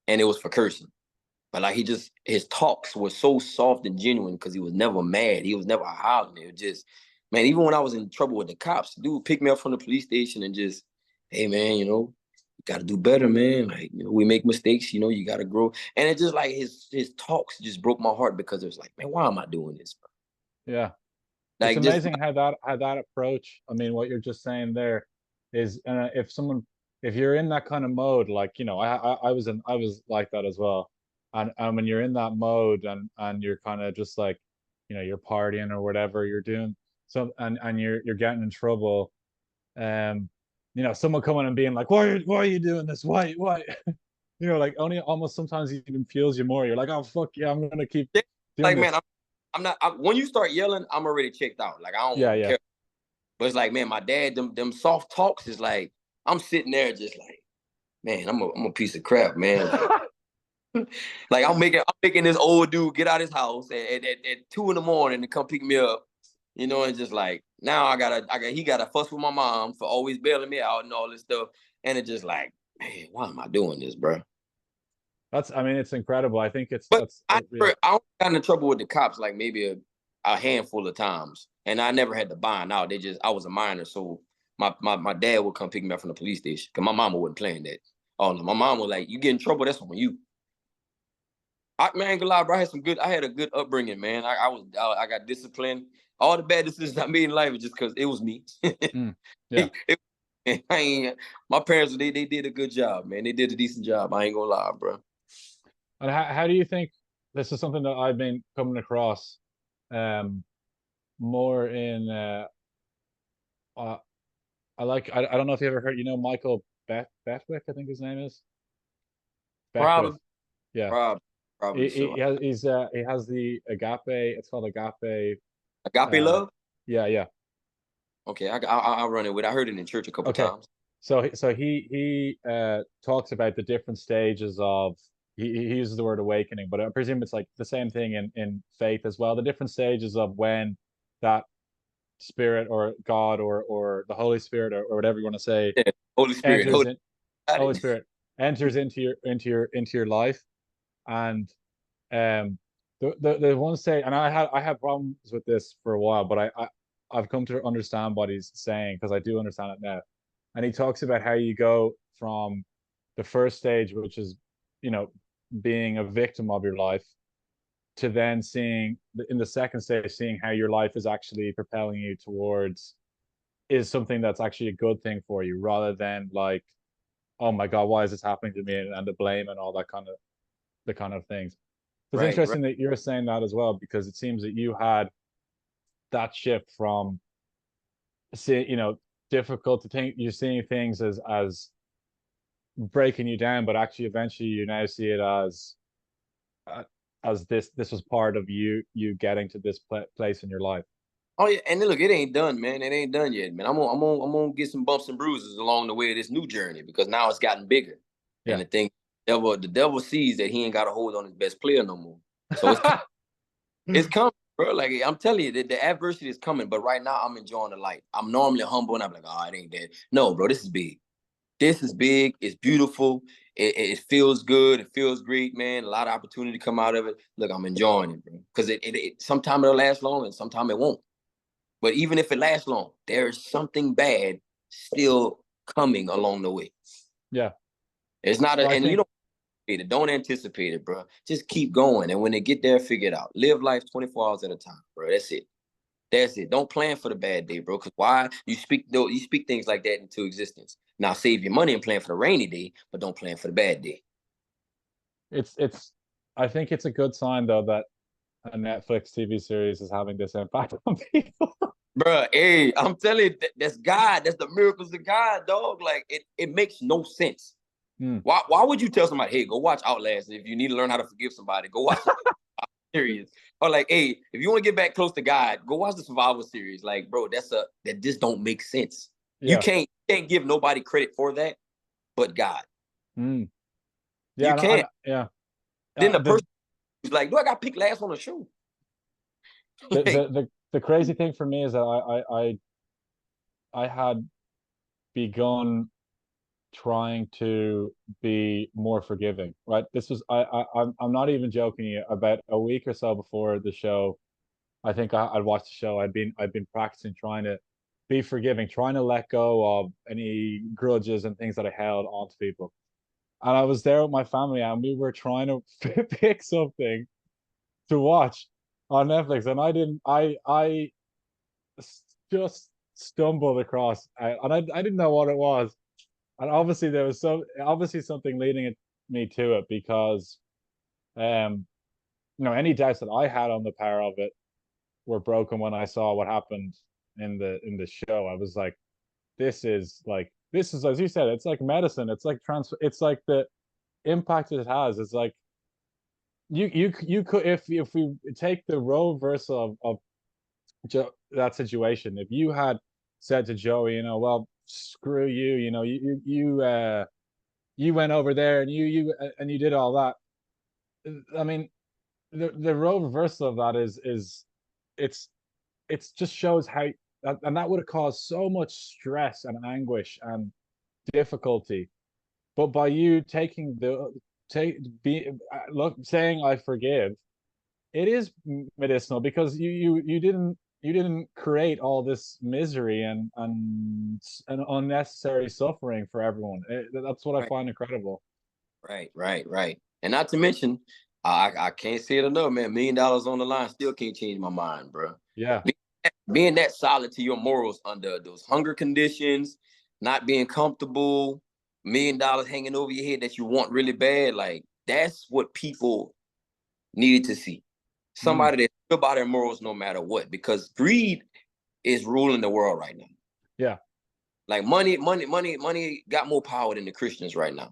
and it was for cursing. But like his talks were so soft and genuine because he was never mad. He was never hollering. It was just, man, even when I was in trouble with the cops, dude picked me up from the police station and just, hey man, you gotta do better, man. Like, we make mistakes, you gotta grow. And it just like his talks just broke my heart because it was like, man, why am I doing this, bro? Yeah. It's Like just amazing how that approach, I mean, what you're just saying there is, if you're in that kind of mode, like, I was like that as well. And when you're in that mode and you're kind of just like, you're partying or whatever you're doing, so and you're getting in trouble, um, someone coming and being like, why are you doing this? Why? Like only almost sometimes even fuels you more. You're like, oh fuck yeah, I'm gonna keep doing like, man, this. I'm not. When you start yelling, I'm already checked out. Like I Yeah, don't yeah. care. But it's like, man, my dad, them soft talks is like, I'm sitting there just like, man, I'm a piece of crap, man. Like I'm making this old dude get out of his house at 2 a.m. to come pick me up, and just like now he gotta fuss with my mom for always bailing me out and all this stuff. And it's just like, man, why am I doing this, bro? That's, I mean, it's incredible. I think it's But that's yeah. I only got into trouble with the cops like maybe a handful of times, and I never had to bind out. They just I was a minor, so my dad would come pick me up from the police station because my mama wasn't playing that. Oh no, my mom was like, "You get in trouble, that's on you." Man, ain't gonna lie, bro. I had a good upbringing, man. I got disciplined. All the bad decisions I made in life was just because it was me. Mm, yeah. I ain't, my parents they did a good job, man. They did a decent job. I ain't gonna lie, bro. And how do you think this is something that I've been coming across um more in uh I don't know if you ever heard, Michael Beckwith, I think his name is. Beckwith. Probably, Yeah. probably, probably so. He has the Agape, it's called Agape. Agape uh love. yeah, yeah. Okay, I'll run it with. I heard it in church a couple Okay. times. So he talks about the different stages of, he uses the word awakening, but I presume it's like the same thing in faith as well. The different stages of when that spirit or God or the Holy Spirit or whatever you want to say Yeah, Holy Spirit, enters Holy in got Holy it. Spirit enters into your life. And um the one say, and I had problems with this for a while, but I've come to understand what he's saying because I do understand it now. And he talks about how you go from the first stage, which is, you know, being a victim of your life, to then seeing in the second stage, seeing how your life is actually propelling you towards, is something that's actually a good thing for you, rather than like, oh my God, why is this happening to me? And the blame and all that kind of things. It's Right, right. interesting that you're saying that as well, because it seems that you had that shift from, see, difficult to think, you're seeing things as breaking you down, but actually eventually you now see it uh, as this was part of you getting to this place in your life. Oh yeah, and then look, it ain't done, man. It ain't done yet, man. I'm gonna get some bumps and bruises along the way of this new journey because now it's gotten bigger. And Yeah. the devil sees that he ain't got a hold on his best player no more. So it's coming, bro. Like I'm telling you, the adversity is coming. But right now, I'm enjoying the light. I'm normally humble, and I'm like, oh, it ain't that. No, bro, this is big. This is big. It's beautiful. It feels good. It feels great, man. A lot of opportunity come out of it. Look, I'm enjoying it, bro. Because sometimes it'll last long, and sometimes it won't. But even if it lasts long, there's something bad still coming along the way. Yeah. It's not Well, I and you think don't anticipate it, bro. Just keep going. And when they get there, figure it out. Live life 24 hours at a time, bro. That's it. That's it. Don't plan for the bad day, bro. Because why you speak things like that into existence. Now save your money and plan for the rainy day, but don't plan for the bad day. it's I think it's a good sign though that a Netflix TV series is having this impact on people. Bro, hey, I'm telling you, that's God. That's the miracles of God, dog. Like it makes no sense. Hmm. Why would you tell somebody, hey, go watch Outlast? If you need to learn how to forgive somebody, go watch the series. Or like, hey, if you want to get back close to God, go watch the Survival series. Like, bro, that just don't make sense. You Yeah. can't give nobody credit for that but God. Hmm. Yeah. You can't. Yeah. Then the The person who's like, do I got picked last on the show? the Like, the the the crazy thing for me is that I had begun trying to be more forgiving, right? This was, I'm not even joking you. About a week or so before the show, I think I'd watched the show. I'd been practicing trying to be forgiving, trying to let go of any grudges and things that I held onto people. And I was there with my family, and we were trying to pick something to watch on Netflix, and I didn't. I just stumbled across, and I didn't know what it was. And obviously there was obviously something leading me to it, because um any doubts that I had on the power of it were broken when I saw what happened in the show. I was like, this is, as you said, it's like medicine. It's like it's like the impact it has. It's like you could, if we take the role reversal of that situation, if you had said to Joey, well, screw you, you went over there and you did all that. I mean, the role reversal of that is it's just shows how, and that would have caused so much stress and anguish and difficulty. But by you taking take be look saying I forgive, it is medicinal because you didn't create all this misery and unnecessary suffering for everyone. That's what I Right, find incredible. right. And not to mention, I can't say it enough, man. $1 million on the line still can't change my mind, bro. Yeah, Being that solid to your morals under those hunger conditions, not being comfortable, $1 million hanging over your head that you want really bad, like that's what people needed to see. mm, Somebody that's good about their morals no matter what, because greed is ruling the world right now. yeah, Like money got more power than the Christians right now.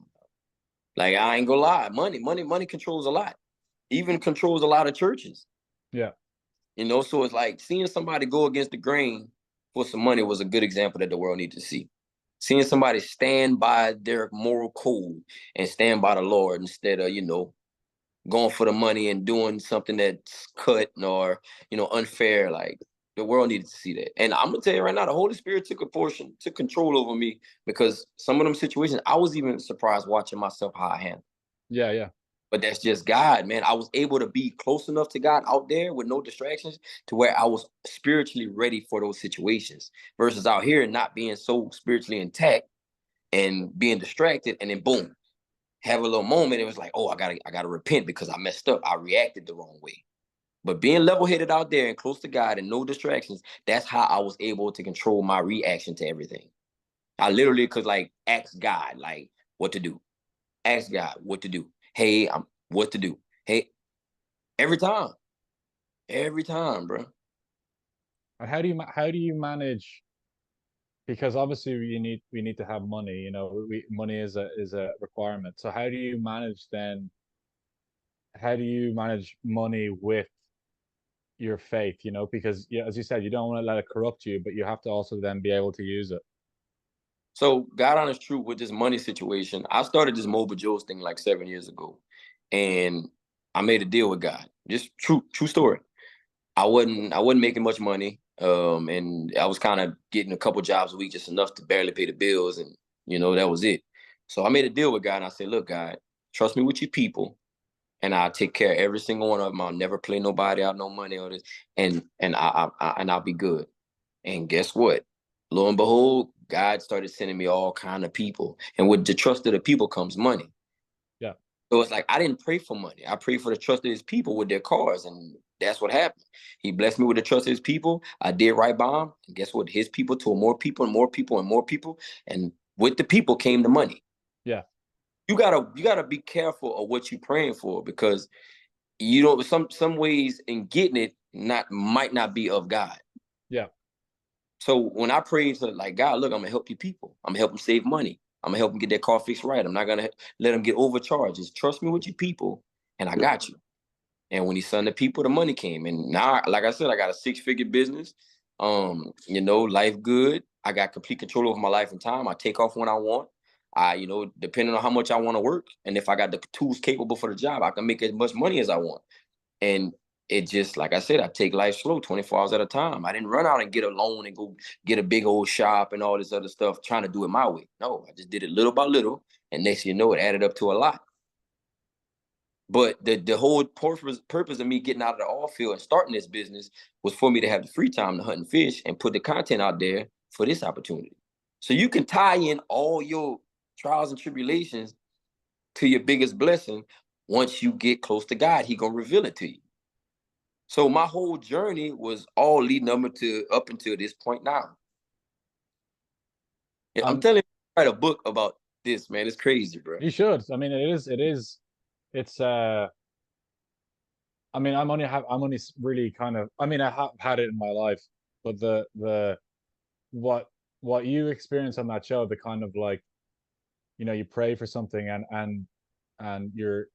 Like I ain't gonna lie, money controls a lot. Even controls a lot of churches. yeah. So it's like seeing somebody go against the grain for some money was a good example that the world needs to see. Seeing somebody stand by their moral code and stand by the Lord instead of, going for the money and doing something that's cut or, unfair. Like the world needed to see that. And I'm gonna tell you right now, the Holy Spirit took control over me because some of them situations I was even surprised watching myself how I handled. Yeah, yeah. But that's just God, man. I was able to be close enough to God out there with no distractions to where I was spiritually ready for those situations versus out here not being so spiritually intact and being distracted and then boom, have a little moment. It was like, oh, I gotta repent because I messed up. I reacted the wrong way. But being level-headed out there and close to God and no distractions, that's how I was able to control my reaction to everything. I literally could like ask God like what to do. Ask God what to do. Hey, I'm what to do. Hey, every time. Every time, bro. And how do you manage? Because obviously we need to have money. Money is a requirement. So how do you manage then? How do you manage money with your faith? Because yeah, as you said, you don't want to let it corrupt you, but you have to also then be able to use it. So, God honest truth with this money situation, I started this mobile Joe's thing like 7 years ago. And I made a deal with God. Just true story. I wasn't making much money. And I was kind of getting a couple jobs a week, just enough to barely pay the bills, and that was it. So I made a deal with God, and I said, "Look, God, trust me with your people, and I'll take care of every single one of them. I'll never play nobody out no money or this, and I'll be good." And guess what? Lo and behold, God started sending me all kind of people, and with the trust of the people comes money. Yeah, So it's like I didn't pray for money. I prayed for the trust of his people with their cars. And that's what happened. He blessed me with the trust of his people. I did right by him. And guess what? His people told more people and more people and more people. And with the people came the money. yeah, You gotta be careful of what you're praying for because you know some ways in getting it not might not be of God. yeah. So when I prayed to like God, look, I'm gonna help you people. I'm gonna help them save money. I'm gonna help them get their car fixed right. I'm not gonna let them get overcharged. Just trust me with your people, and I got you. And when he sent the people, the money came. And now, like I said, I got a 6-figure business. Life good. I got complete control over my life and time. I take off when I want. Depending on how much I want to work, and if I got the tools capable for the job, I can make as much money as I want. And it just, like I said, I take life slow, 24 hours at a time. I didn't run out and get a loan and go get a big old shop and all this other stuff trying to do it my way. No, I just did it little by little. And next thing you know, it added up to a lot. But the whole purpose of me getting out of the oil field and starting this business was for me to have the free time to hunt and fish and put the content out there for this opportunity. So you can tie in all your trials and tribulations to your biggest blessing. Once you get close to God, He gonna reveal it to you. So my whole journey was all leading up until this point now. I'm And telling you, write a book about this, man. It's crazy, bro. you should. I mean, it's I mean, I'm only really kind of, I mean, I have had it in my life, but what what you experience on that show, the kind of like, you pray for something and you're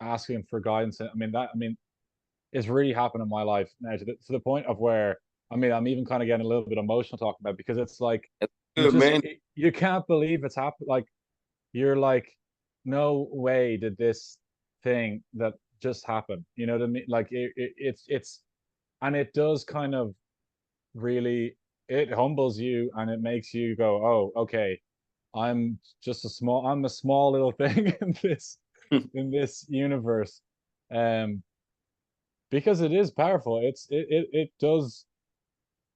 asking for guidance. I mean, it's really happened in my life now to the point of where, I mean, I'm even kind of getting a little bit emotional talking about it because it's like That's good, man. you can't believe it's happened. Like you're like, no way did this thing that just happen. You know what I mean? Like it's and it does kind of really, it humbles you and it makes you go, oh, okay, I'm a small little thing in this. in this universe. Um, because it is powerful. It does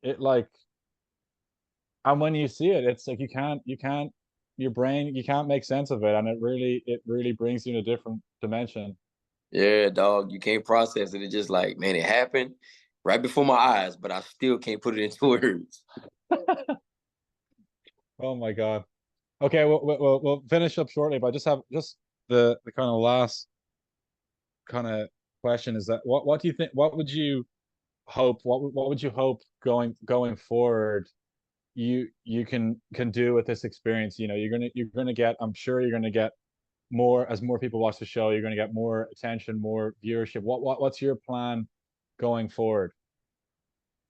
it like, and when you see it, it's like you can't your brain, you can't make sense of it, and it really brings you in a different dimension. Yeah, dog, you can't process it. It's just like, man, it happened right before my eyes, but I still can't put it into words. Oh my God. Okay, we'll finish up shortly, but I just have just the kind of last kind of question is that what do you think? What would you hope? What would you hope going forward? You can do with this experience. You're gonna get. I'm sure you're gonna get more as more people watch the show. You're gonna get more attention, more viewership. What's your plan going forward?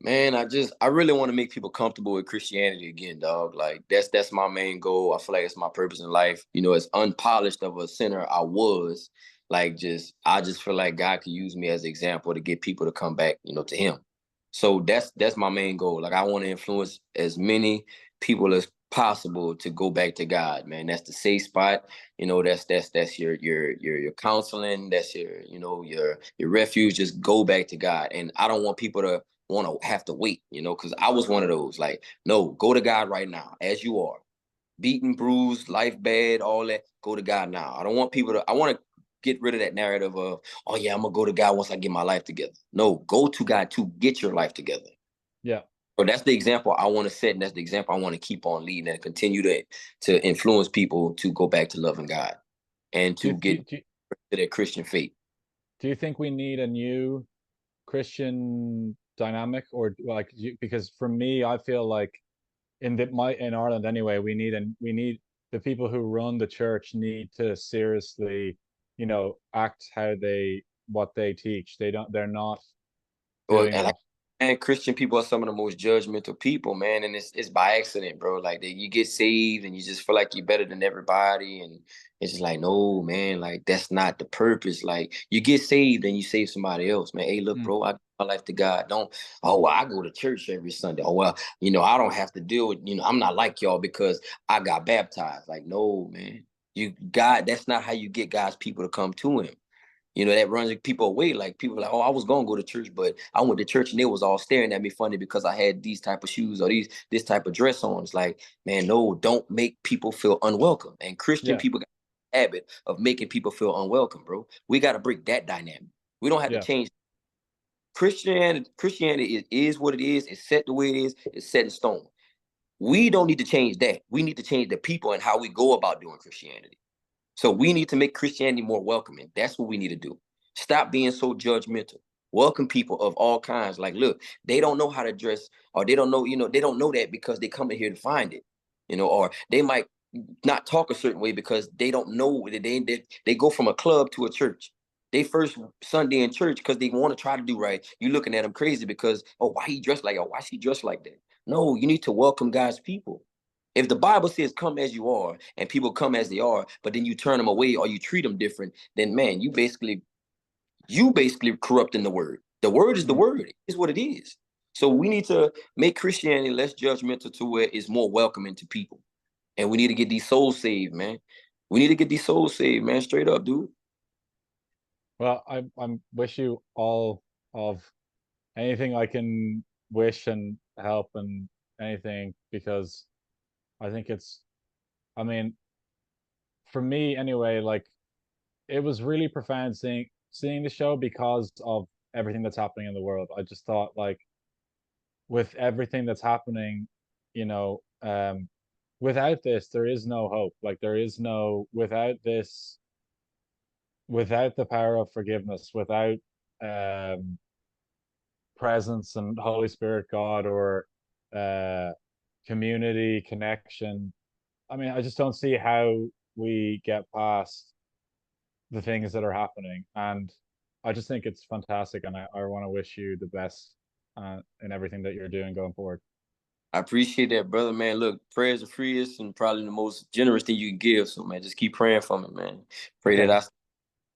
Man, I really want to make people comfortable with Christianity again, dog. Like that's my main goal. I feel like it's my purpose in life. As unpolished of a sinner I was, like I just feel like God could use me as an example to get people to come back, to him. So that's my main goal. Like I want to influence as many people as possible to go back to God, man. That's the safe spot. That's your counseling, that's your refuge. Just go back to God. And I don't want people to want to have to wait, because I was one of those. Like, no, go to God right now, as you are, beaten, bruised, life bad, all that. Go to God now. I don't want people to. I want to get rid of that narrative of, oh yeah, I'm gonna go to God once I get my life together. No, go to God to get your life together. Yeah. So that's the example I want to set, and that's the example I want to keep on leading and continue to influence people to go back to loving God and Do you, to do, get you- do, you- to their Christian faith. do you think we need a new Christian dynamic, or like because for me, I feel like in Ireland anyway, we need the people who run the church need to seriously, act how what they teach. They're not Well, doing and it. Christian people are some of the most judgmental people, man, and it's by accident, bro. Like you get saved and you just feel like you're better than everybody, and it's just like, no, man, like that's not the purpose. Like you get saved and you save somebody else, man. Hey, look, Mm, bro, I give my life to God. Don't, oh, well, I go to church every Sunday. Oh, well, I don't have to deal with, I'm not like y'all because I got baptized. Like, no, man, God, that's not how you get God's people to come to Him. That runs people away. Like people are like, oh, I was gonna go to church, but I went to church and they was all staring at me funny because I had these type of shoes or this type of dress on. It's like, man, no, don't make people feel unwelcome. And Christian yeah, people got a habit of making people feel unwelcome, bro. We got to break that dynamic. We don't have to yeah, change Christianity. Christianity is what it is. It's set the way it is. It's set in stone. We don't need to change that. We need to change the people and how we go about doing Christianity. So we need to make Christianity more welcoming. That's what we need to do. Stop being so judgmental. Welcome people of all kinds. Like, look, they don't know how to dress, or they don't know, they don't know that because they come in here to find it, or they might not talk a certain way because they don't know that they go from a club to a church. They first Sunday in church because they want to try to do right. You looking at them crazy because, oh, why he dressed like that? Why she dressed like that? No, you need to welcome God's people. If the Bible says come as you are and people come as they are, but then you turn them away or you treat them different, then man, you basically corrupting the word. The word is the mm. word. It's what it is. So we need to make Christianity less judgmental to where it's more welcoming to people. And we need to get these souls saved, man. We need to get these souls saved, man. Straight up, dude. Well, I wish you all of anything I can wish and help and anything, because I think I mean, for me anyway, like it was really profound seeing the show because of everything that's happening in the world. I just thought, like, with everything that's happening, you know, without this, there is no hope. Like there is no without this, without the power of forgiveness, without um presence and Holy Spirit, God, or uh community connection. I mean, I just don't see how we get past the things that are happening. And I just think it's fantastic. And I want to wish you the best in everything that you're doing going forward. I appreciate that, brother, man. Look, prayers are freest and probably the most generous thing you can give. So, man, just keep praying for me, man. Pray that Okay. I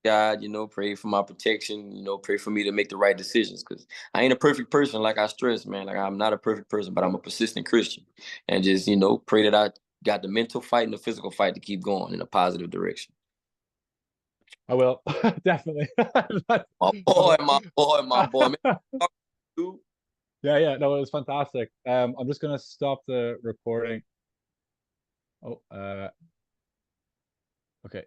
God, pray for my protection, pray for me to make the right decisions because I ain't a perfect person, like I stress, man. Like I'm not a perfect person, but I'm a persistent Christian. And just, pray that I got the mental fight and the physical fight to keep going in a positive direction. I will definitely. My boy, my boy, my boy. Man, my boy, my boy, my boy. Man, dude. Yeah, yeah, no, it was fantastic. I'm just gonna stop the recording. Oh, okay.